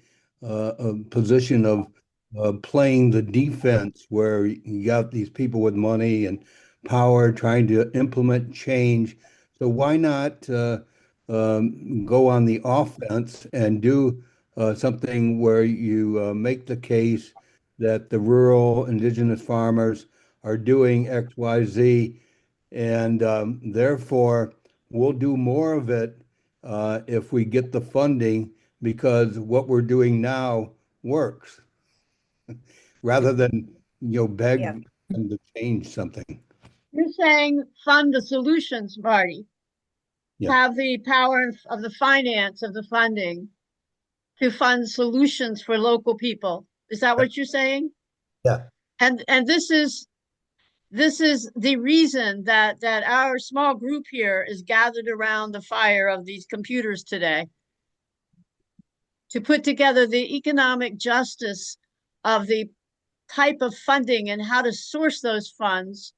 position of playing the defense where you got these people with money and power trying to implement change. So why not go on the offense and do something where you make the case that the rural indigenous farmers are doing X, Y, Z, and therefore we'll do more of it if we get the funding because what we're doing now works rather than beg Yeah. them to change something. You're saying fund the solutions, Marty. Yeah. Have the power of the finance of the funding to fund solutions for local people. Is that what you're saying? Yeah. And this is the reason that our small group here is gathered around the fire of these computers today, to put together the economic justice of the type of funding and how to source those funds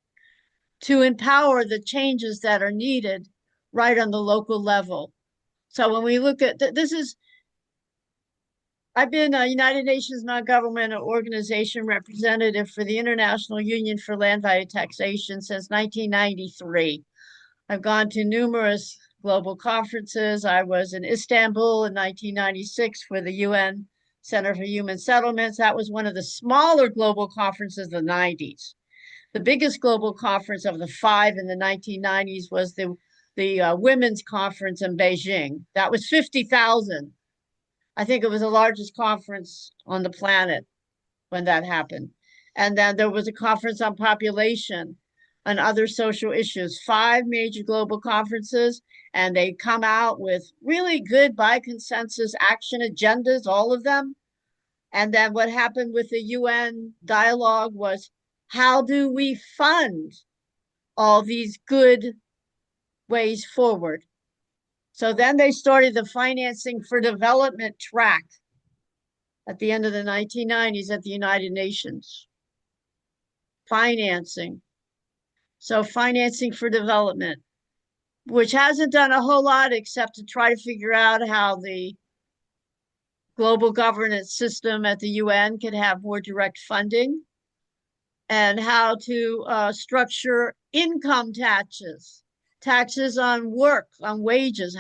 to empower the changes that are needed right on the local level. So when we look at I've been a United Nations non-governmental organization representative for the International Union for Land Value Taxation since 1993. I've gone to numerous global conferences. I was in Istanbul in 1996 for the UN Center for Human Settlements. That was one of the smaller global conferences of the 90s. The biggest global conference of the 5 in the 1990s was the Women's Conference in Beijing. That was 50,000. I think it was the largest conference on the planet when that happened. And then there was a conference on population and other social issues, 5 major global conferences, and they come out with really good by consensus action agendas, all of them. And then what happened with the UN dialogue was, how do we fund all these good ways forward? So then they started the financing for development track at the end of the 1990s at the United Nations. Financing. So financing for development, which hasn't done a whole lot except to try to figure out how the global governance system at the UN can have more direct funding, and how to structure income taxes, taxes on work, on wages.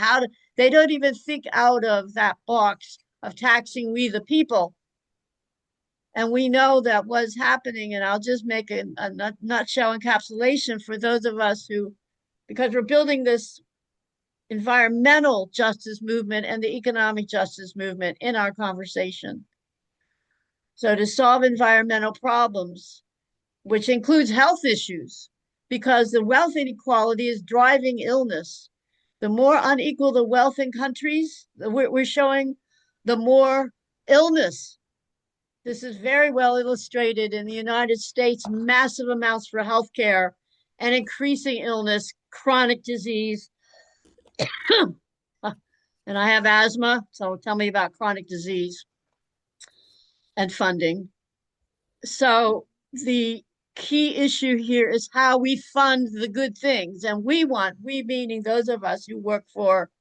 They don't even think out of that box of taxing we the people. And we know that what's happening, and I'll just make a nutshell encapsulation for those of us who, because we're building this environmental justice movement and the economic justice movement in our conversation. So to solve environmental problems, which includes health issues, because the wealth inequality is driving illness. The more unequal the wealth in countries, we're showing the more illness. This is very well illustrated in the United States, massive amounts for healthcare and increasing illness, chronic disease. And I have asthma, so tell me about chronic disease and funding. So the key issue here is how we fund the good things. And we meaning those of us who work for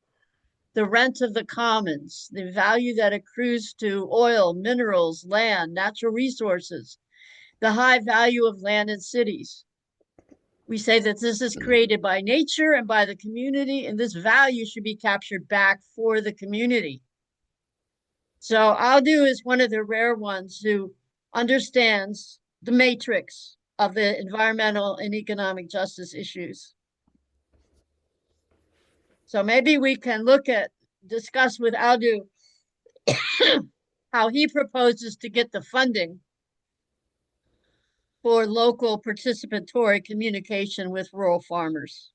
the rent of the commons, the value that accrues to oil, minerals, land, natural resources, the high value of land in cities. We say that this is created by nature and by the community, and this value should be captured back for the community. So Audu is one of the rare ones who understands the matrix of the environmental and economic justice issues. So maybe we can discuss with Audu how he proposes to get the funding for local participatory communication with rural farmers.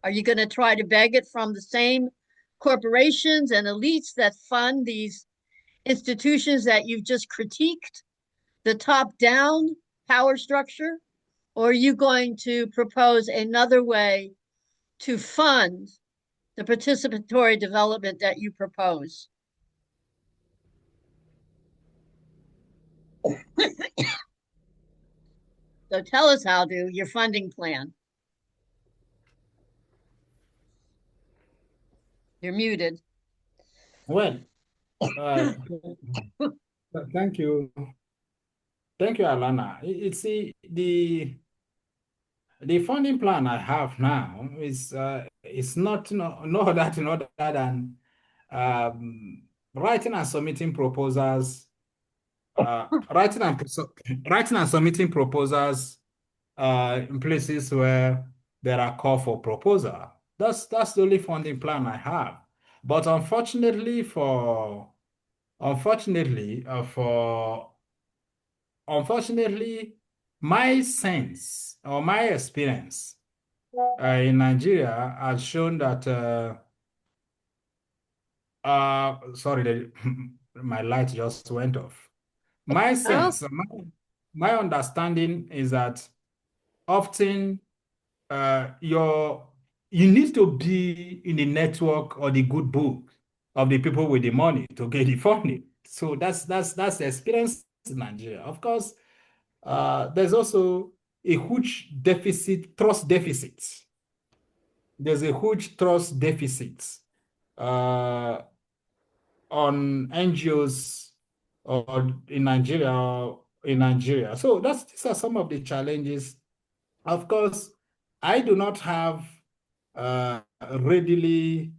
Are you going to try to beg it from the same corporations and elites that fund these institutions that you've just critiqued, the top-down power structure? Or are you going to propose another way to fund the participatory development that you propose? So tell us, Audu, your funding plan. You're muted. Well, thank you. Thank you, Alana. The funding plan I have now is not other than writing and submitting proposals, writing and submitting proposals in places where there are call for proposal. That's the only funding plan I have. But unfortunately, my sense or my experience in Nigeria has shown that sorry, my light just went off. My sense, my understanding is that often you need to be in the network or the good book of the people with the money to get the funding. So that's the experience in Nigeria. Of course, there's also a huge trust deficit. There's a huge trust deficit on NGOs or in Nigeria. So these are some of the challenges. Of course, I do not have readily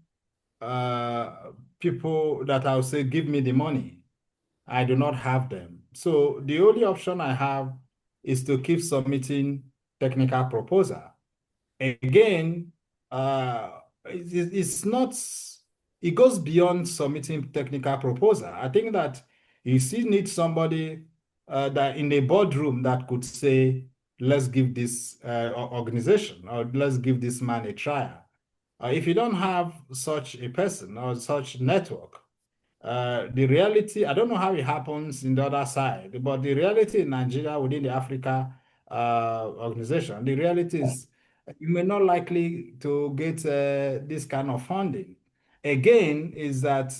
people that I'll say, give me the money. I do not have them. So the only option I have is to keep submitting technical proposal. Again, it goes beyond submitting technical proposal. I think that you still need somebody that in a boardroom that could say, let's give this organization or let's give this man a trial. If you don't have such a person or such network, the reality, I don't know how it happens in the other side, but the reality in Nigeria within the Africa organization, the reality is you may not likely to get this kind of funding. Again, is that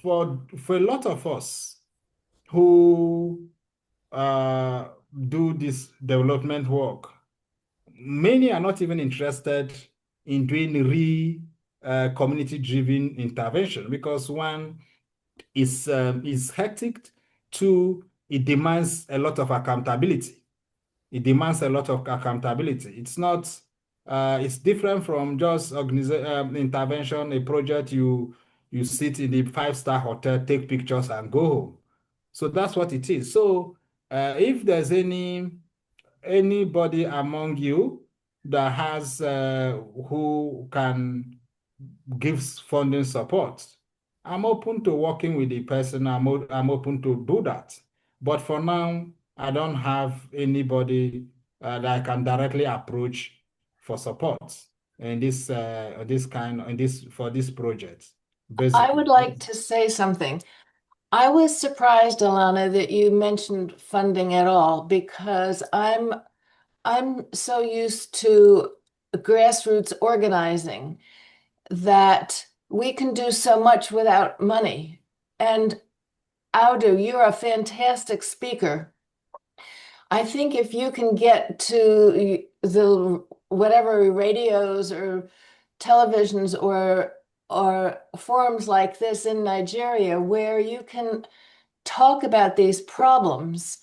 for a lot of us who do this development work, many are not even interested in doing community-driven intervention because one is hectic, two, it demands a lot of accountability. It's not, it's different from just intervention, a project you sit in the 5-star hotel, take pictures and go home. So that's what it is. So if there's anybody among you that has who can give funding support, I'm open to working with the person. I'm open to do that. But for now, I don't have anybody that I can directly approach for support in for this project, I basically. would like to say something. I was surprised, Alana, that you mentioned funding at all because I'm so used to grassroots organizing that we can do so much without money. And Audu, you're a fantastic speaker. I think if you can get to the whatever radios or televisions or forums like this in Nigeria where you can talk about these problems,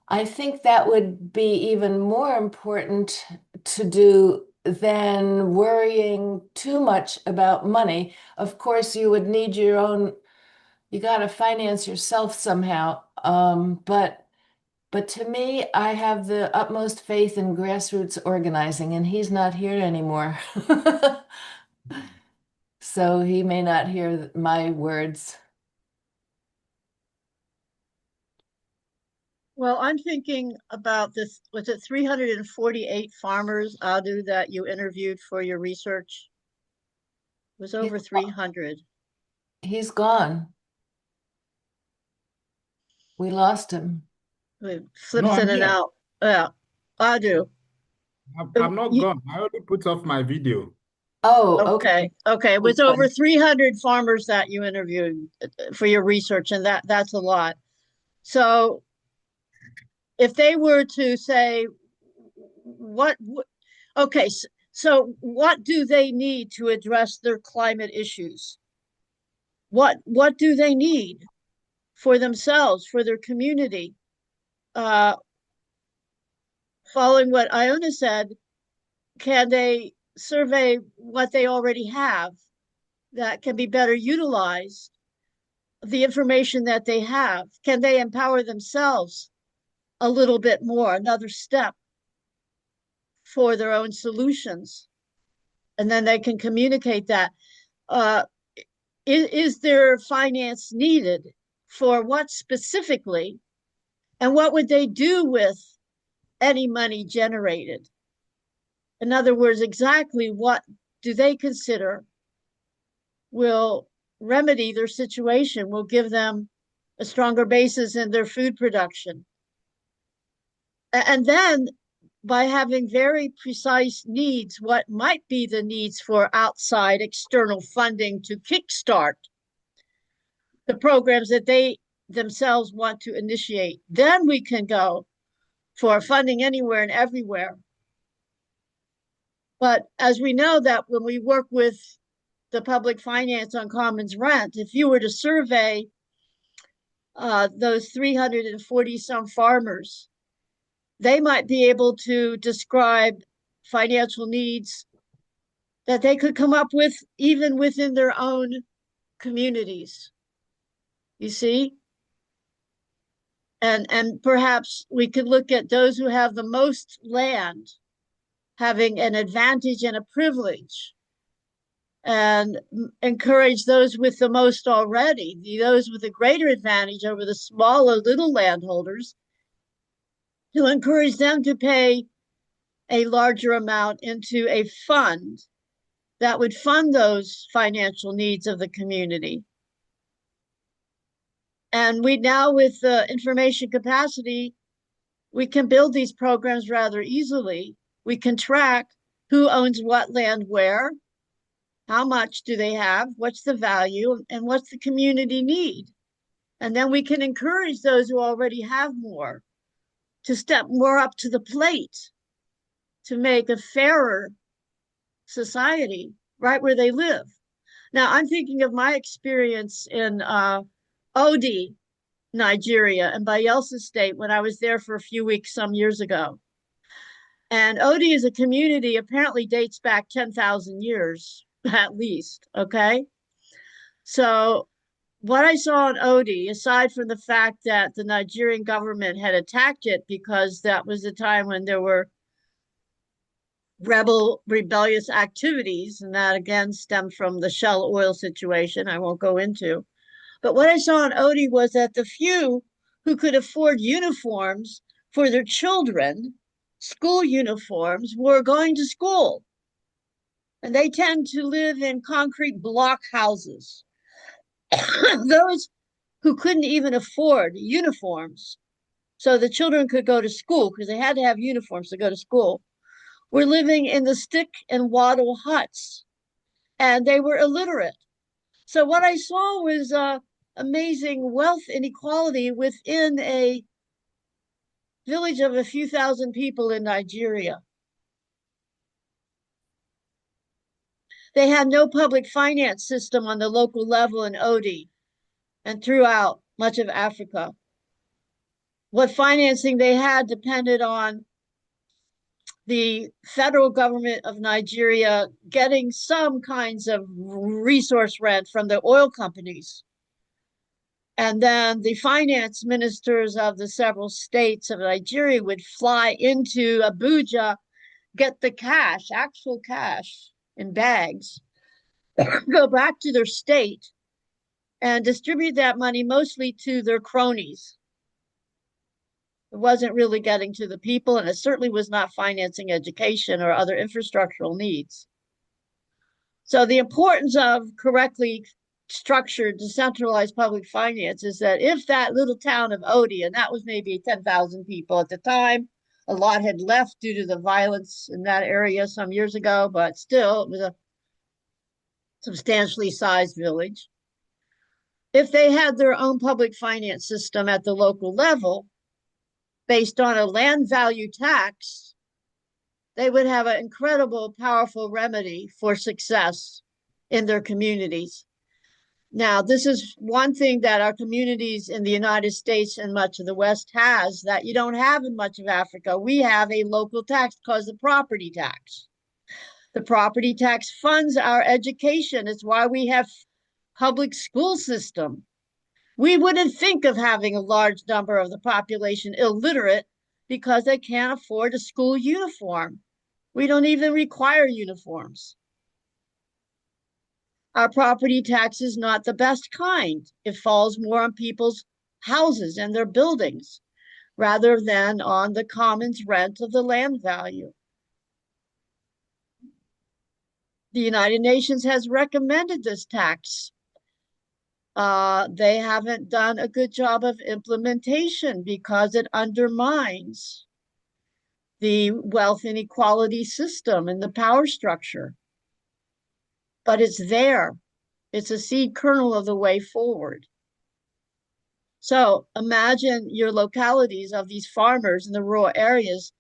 I think that would be even more important to do than worrying too much about money. Of course, you would need your own, you got to finance yourself somehow. But to me, I have the utmost faith in grassroots organizing, and he's not here anymore. So he may not hear my words. Well, I'm thinking about this. Was it 348 farmers, Audu, that you interviewed for your research? It was over 300. He's gone. We lost him. It No, flips in I'm and here. out. Yeah, Audu. I'm not gone. I already put off my video. Oh, Okay. okay. Okay. It Oh, was over good. 300 farmers that you interviewed for your research, and that's a lot. So if they were to say, okay, so what do they need to address their climate issues? What do they need for themselves, for their community? Uh, Following what Iona said, can they survey what they already have that can be better utilized? The information that they have, can they empower themselves a little bit more, another step for their own solutions? And then they can communicate that. Uh, is there finance needed for what specifically? And what would they do with any money generated? In other words, exactly what do they consider will remedy their situation, will give them a stronger basis in their food production? And then by having very precise needs, what might be the needs for outside external funding to kickstart the programs that they themselves want to initiate, then we can go for funding anywhere and everywhere. But as we know that when we work with the public finance on commons rent, if you were to survey those 340 some farmers, they might be able to describe financial needs that they could come up with even within their own communities. You see? And perhaps we could look at those who have the most land having an advantage and a privilege, and encourage those with the most already, those with a greater advantage over the smaller little landholders, to encourage them to pay a larger amount into a fund that would fund those financial needs of the community. And we now, with the information capacity, we can build these programs rather easily. We can track who owns what land where, how much do they have, what's the value, and what's the community need. And then we can encourage those who already have more to step more up to the plate to make a fairer society right where they live. Now, I'm thinking of my experience in Odi, Nigeria, and Bayelsa State when I was there for a few weeks some years ago. And Odi is a community apparently dates back 10,000 years at least, okay? So what I saw in Odi, aside from the fact that the Nigerian government had attacked it because that was the time when there were rebellious activities, and that again stemmed from the Shell oil situation I won't go into. But what I saw in Odi was that the few who could afford uniforms for their children, school uniforms, were going to school. And they tend to live in concrete block houses. Those who couldn't even afford uniforms, so the children could go to school because they had to have uniforms to go to school, were living in the stick and wattle huts, and they were illiterate. So what I saw was amazing wealth inequality within a village of a few thousand people in Nigeria. They had no public finance system on the local level in Odi and throughout much of Africa. What financing they had depended on the federal government of Nigeria getting some kinds of resource rent from the oil companies. And then the finance ministers of the several states of Nigeria would fly into Abuja, get the cash, actual cash in bags, go back to their state and distribute that money mostly to their cronies. It wasn't really getting to the people, and it certainly was not financing education or other infrastructural needs. So the importance of correctly structured, decentralized public finance is that if that little town of Odi, and that was maybe 10,000 people at the time, a lot had left due to the violence in that area some years ago, but still it was a substantially sized village. If they had their own public finance system at the local level, based on a land value tax, they would have an incredible, powerful remedy for success in their communities. Now, this is one thing that our communities in the United States and much of the West has that you don't have in much of Africa. We have a local tax called the property tax. The property tax funds our education. It's why we have public school system. We wouldn't think of having a large number of the population illiterate because they can't afford a school uniform. We don't even require uniforms. Our property tax is not the best kind. It falls more on people's houses and their buildings rather than on the commons rent of the land value. The United Nations has recommended this tax. They haven't done a good job of implementation because it undermines the wealth inequality system and the power structure. But it's there. It's a seed kernel of the way forward. So imagine your localities of these farmers in the rural areas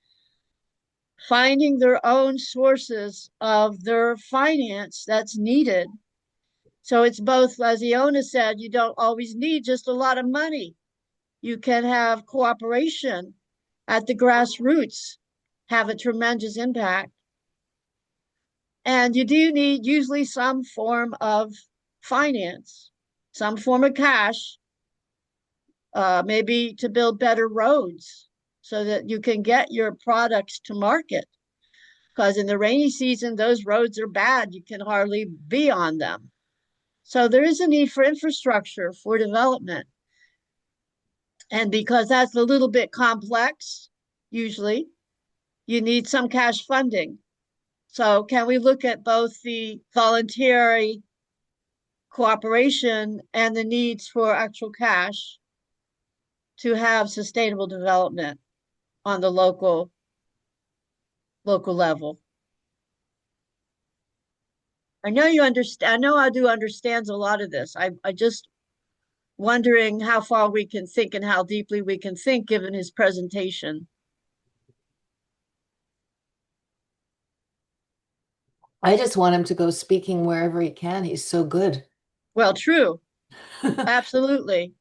finding their own sources of their finance that's needed. So it's both, as Iona said, you don't always need just a lot of money. You can have cooperation at the grassroots, have a tremendous impact. And you do need usually some form of finance, some form of cash, maybe to build better roads so that you can get your products to market. Because in the rainy season, those roads are bad. You can hardly be on them. So there is a need for infrastructure for development. And because that's a little bit complex, usually, you need some cash funding. So can we look at both the voluntary cooperation and the needs for actual cash to have sustainable development on the local level? I know you understand. I know Audu understands a lot of this. I just wondering how far we can think and how deeply we can think given his presentation. I just want him to go speaking wherever he can. He's so good. Well, true. Absolutely.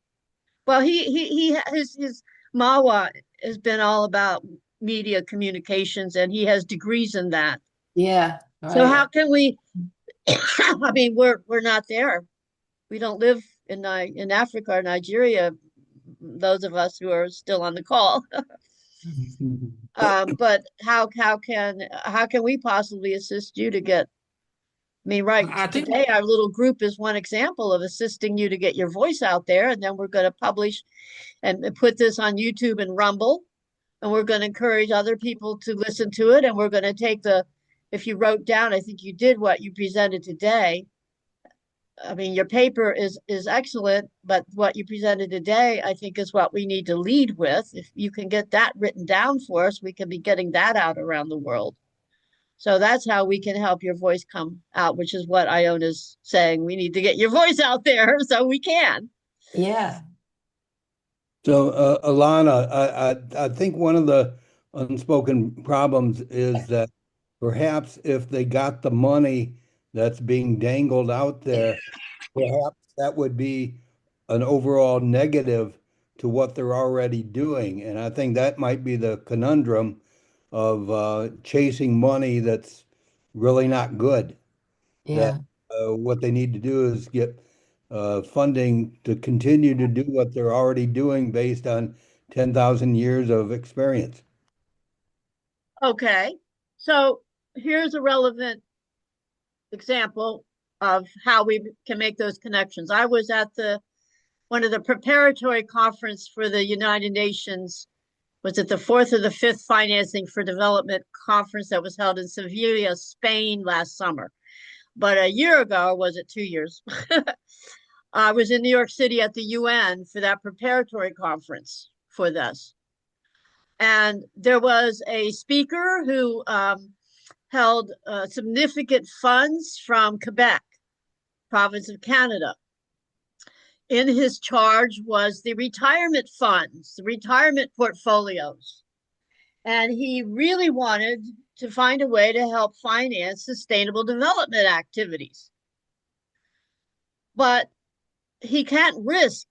Well, his MAWA has been all about media communications, and he has degrees in that. Yeah. So how can we? I mean, we're not there. We don't live in Africa or Nigeria. Those of us who are still on the call. But how can we possibly assist you to get mean, right I think today, our little group is one example of assisting you to get your voice out there. And then we're going to publish and put this on YouTube and Rumble. And we're going to encourage other people to listen to it. And we're going to take if you wrote down, I think you did what you presented today. I mean, your paper is excellent, but what you presented today, I think, is what we need to lead with. If you can get that written down for us, we can be getting that out around the world. So that's how we can help your voice come out, which is what Iona's saying. We need to get your voice out there so we can. Yeah. So, Alana, I think one of the unspoken problems is that perhaps if they got the money that's being dangled out there, perhaps that would be an overall negative to what they're already doing. And I think that might be the conundrum of chasing money that's really not good. That Yeah. what they need to do is get funding to continue to do what they're already doing based on 10,000 years of experience. Okay. So here's a relevant example of how we can make those connections. I was at one of the preparatory conference for the United Nations. Was it the fourth or the fifth Financing for Development conference that was held in Sevilla, Spain last summer? But a year ago, or was it 2 years? I was in New York City at the UN for that preparatory conference for this. And there was a speaker who held significant funds from Quebec, province of Canada. In his charge was the retirement funds, the retirement portfolios. And he really wanted to find a way to help finance sustainable development activities. But he can't risk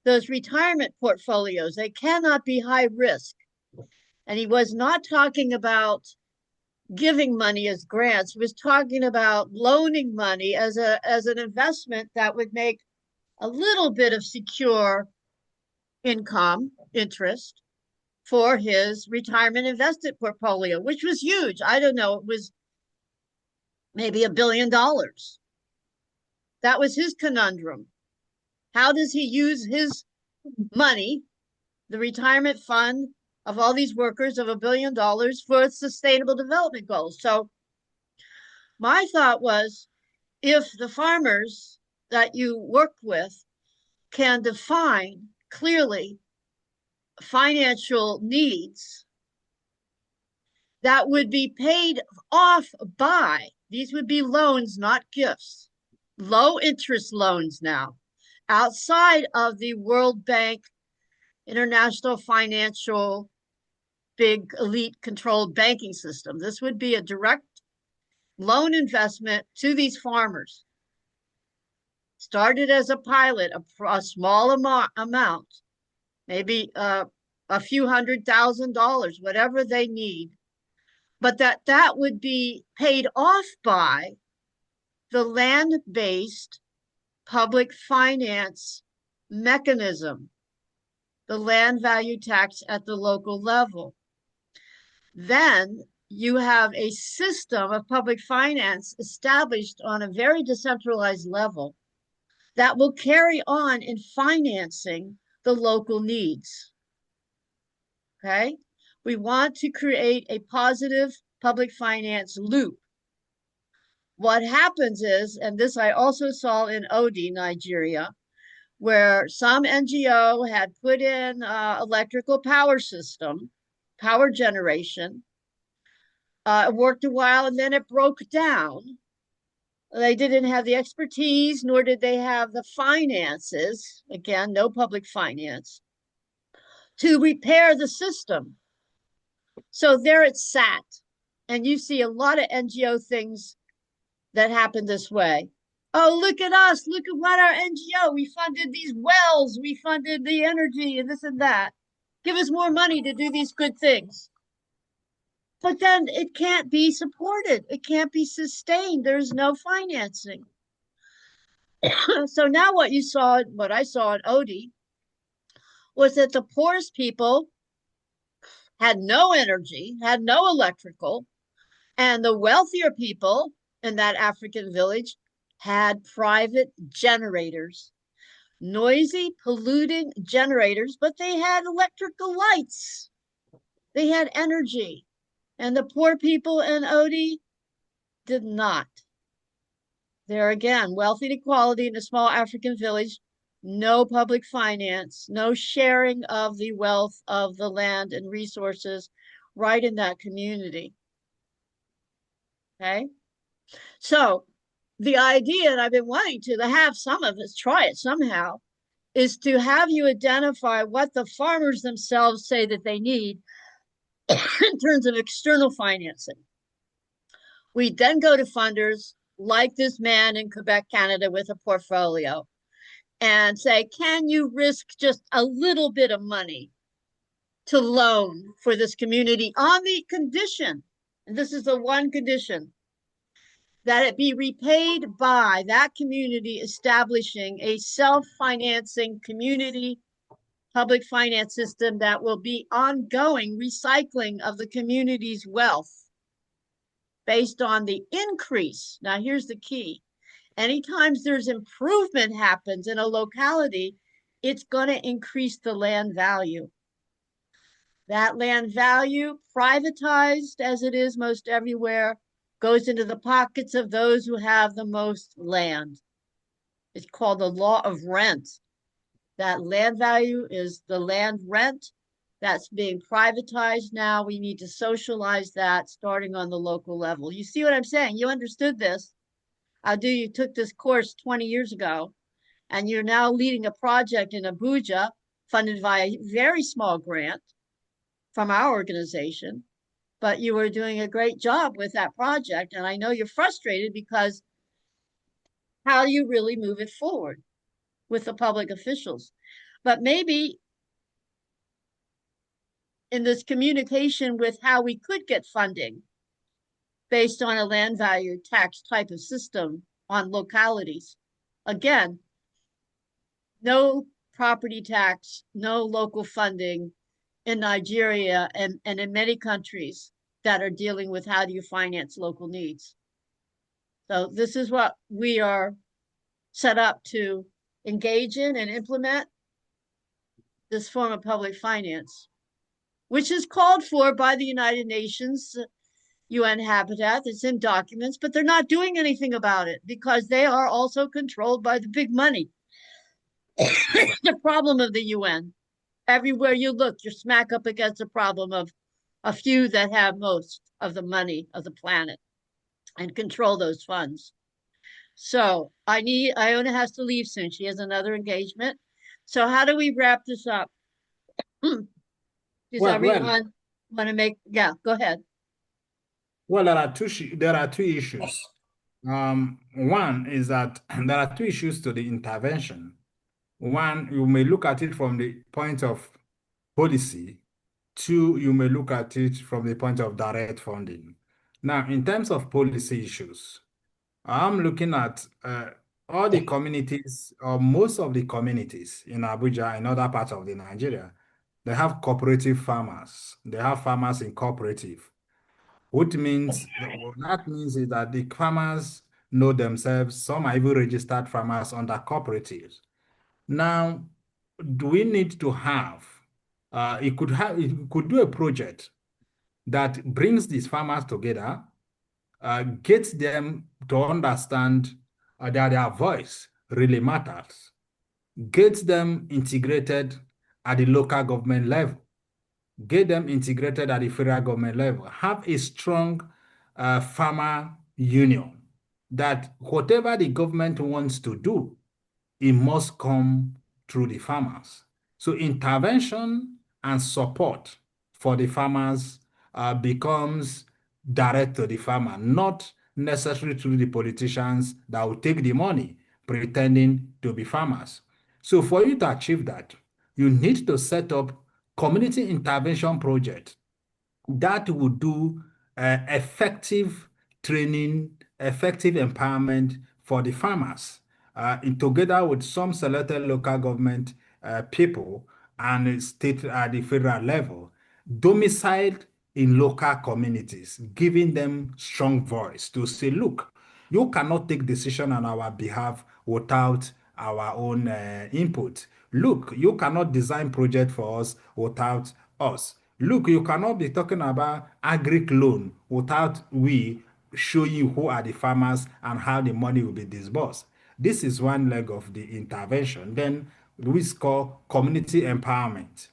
those retirement portfolios. They cannot be high risk. And he was not talking about giving money as grants. He was talking about loaning money as an investment that would make a little bit of secure income, interest for his retirement invested portfolio, which was huge. I don't know, it was maybe $1 billion. That was his conundrum. How does he use his money, the retirement fund of all these workers of $1 billion for sustainable development goals? So my thought was, if the farmers that you work with can define clearly financial needs that would be paid off by, these would be loans, not gifts, low interest loans now, outside of the World Bank, international financial, big elite controlled banking system. This would be a direct loan investment to these farmers. Started as a pilot, a small amount, maybe a few $100,000, whatever they need, but that would be paid off by the land-based public finance mechanism, the land value tax at the local level. Then you have a system of public finance established on a very decentralized level that will carry on in financing the local needs. Okay? We want to create a positive public finance loop. What happens is, and this I also saw in Odi, Nigeria, where some NGO had put in electrical power system, power generation. It worked a while and then it broke down. They didn't have the expertise, nor did they have the finances, again, no public finance, to repair the system. So there it sat. And you see a lot of NGO things that happen this way. Oh, look at us. Look at what our NGO, we funded these wells, we funded the energy and this and that. Give us more money to do these good things. But then it can't be supported. It can't be sustained. There's no financing. So now what I saw in Odi was that the poorest people had no energy, had no electrical, and the wealthier people in that African village had private generators, noisy, polluting generators, but they had electrical lights. They had energy. And the poor people in Odi did not. There again, wealth inequality in a small African village, no public finance, no sharing of the wealth of the land and resources right in that community. Okay? So the idea, and I've been wanting to have some of us try it somehow, is to have you identify what the farmers themselves say that they need in terms of external financing. We then go to funders like this man in Quebec, Canada, with a portfolio and say, can you risk just a little bit of money to loan for this community on the condition, and this is the one condition, that it be repaid by that community establishing a self-financing community public finance system that will be ongoing recycling of the community's wealth based on the increase. Now, here's the key. Anytime there's improvement happens in a locality, it's going to increase the land value. That land value, privatized as it is most everywhere, goes into the pockets of those who have the most land. It's called the law of rent. That land value is the land rent that's being privatized now. We need to socialize that starting on the local level. You see what I'm saying? You understood this. Audu, you took this course 20 years ago, and you're now leading a project in Abuja funded by a very small grant from our organization. But you were doing a great job with that project. And I know you're frustrated because how do you really move it forward with the public officials? But maybe in this communication with how we could get funding based on a land value tax type of system on localities. Again, no property tax, no local funding in Nigeria and in many countries that are dealing with how do you finance local needs. So this is what we are set up to engage in and implement, this form of public finance, which is called for by the United Nations, UN Habitat, it's in documents, but they're not doing anything about it because they are also controlled by the big money. The problem of the UN. Everywhere you look, you're smack up against the problem of a few that have most of the money of the planet and control those funds. So Iona has to leave soon. She has another engagement. So how do we wrap this up? Does everyone want to make, yeah, go ahead. Well, there are two issues. One is that there are two issues to the intervention. One, you may look at it from the point of policy. Two, you may look at it from the point of direct funding. Now, in terms of policy issues, I'm looking at all the communities, or most of the communities in Abuja and other parts of the Nigeria. They have cooperative farmers. They have farmers in cooperative, which means that means is that the farmers know themselves. Some are even registered farmers under cooperatives. Now, do we need to have? It could do a project that brings these farmers together, gets them to understand that their voice really matters, gets them integrated at the local government level, get them integrated at the federal government level, have a strong farmer union that whatever the government wants to do, it must come through the farmers. So intervention and support for the farmers becomes direct to the farmer, not necessarily through the politicians that will take the money pretending to be farmers. So for you to achieve that, you need to set up community intervention project that would do effective training, effective empowerment for the farmers, together with some selected local government people and state at the federal level, domiciled in local communities, giving them strong voice to say, look, You cannot take decision on our behalf without our own input. Look, you cannot design project for us without us. Look, you cannot be talking about agric loan without we show you who are the farmers and how the money will be disbursed. This is one leg of the intervention. Then we call community empowerment.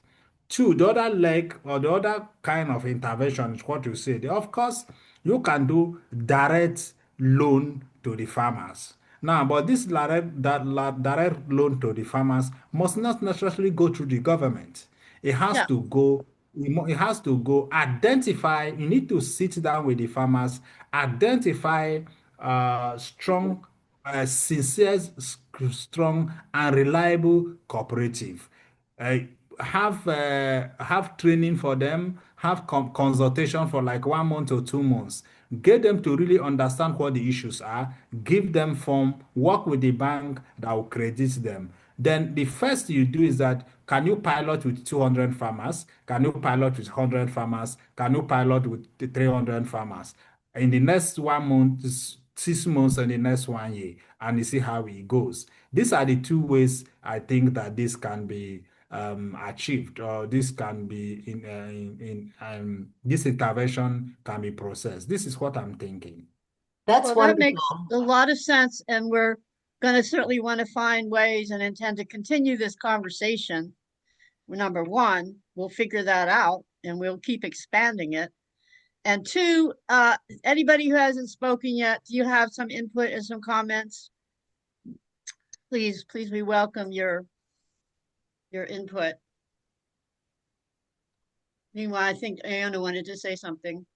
Two, the other leg or the other kind of intervention is what you said. Of course, you can do direct loan to the farmers. Now, but this direct loan to the farmers must not necessarily go through the government. It has Yeah. to go, it has to go identify, you need to sit down with the farmers, identify strong, sincere, strong, and reliable cooperative. Uh, have training for them, have consultation for like 1 month or 2 months, get them to really understand what the issues are, give them form, work with the bank that will credit them. Then the first you do is that, can you pilot with 200 farmers? Can you pilot with 100 farmers? Can you pilot with 300 farmers? In the next 1 month, 6 months, and the next 1 year, and you see how it goes. These are the two ways I think that this can be achieved, or this can be this intervention can be processed. This is what I'm thinking. That's Well, that wonderful. makes a lot of sense, and we're going to certainly want to find ways and intend to continue this conversation. Number one, we'll figure that out and we'll keep expanding it. And two, anybody who hasn't spoken yet, do you have some input and some comments? Please, we welcome your input. Meanwhile, I think Ayana wanted to say something.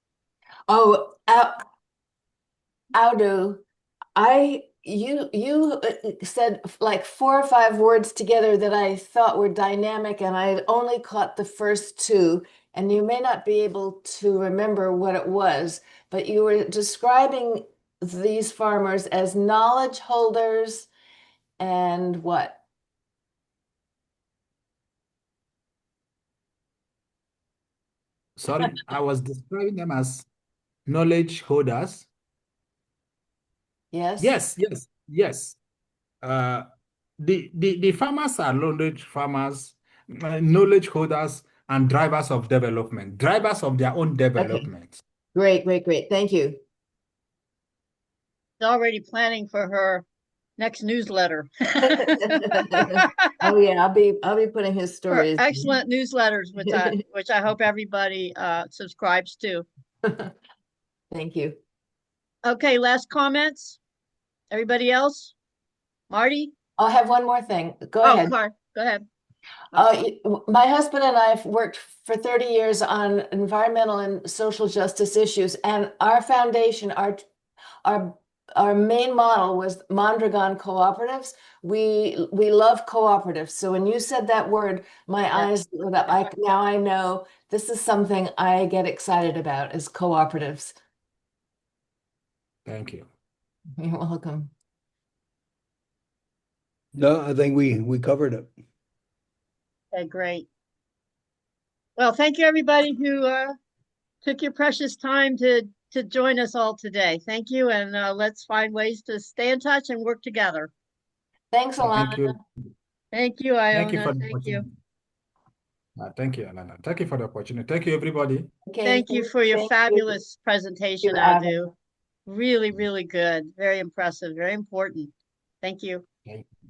Oh, Audu, you said like 4 or 5 words together that I thought were dynamic, and I only caught the first two, and you may not be able to remember what it was, but you were describing these farmers as knowledge holders and what? Sorry, I was describing them as knowledge holders. Yes. Yes. Uh, the farmers are knowledge holders, and drivers of development, drivers of their own Okay. development. Great. Thank you. She's already planning for her next newsletter. Oh yeah, I'll be putting his For stories. excellent newsletters, which I hope everybody subscribes to. Thank you. Okay, last comments. Everybody else? Marty? I'll have one more thing. Go Oh, ahead. Clark, go ahead. My husband and I have worked for 30 years on environmental and social justice issues, and our foundation, our main model was Mondragon cooperatives. We love cooperatives. So when you said that word, my eyes lit up. Now I know this is something I get excited about, is cooperatives. Thank you. You're welcome. No, I think we covered it. Okay, great. Well, thank you everybody who took your precious time to join us all today. Thank you, and let's find ways to stay in touch and work together. Thanks a lot. Thank you. Thank you, Iona. Thank you for the Thank you. opportunity. Thank you, Alana. Thank you for the opportunity. Thank you, everybody. Okay, Thank you for your thank fabulous presentation, you, Audu. Really, really good. Very impressive. Very important. Thank you. Thank you.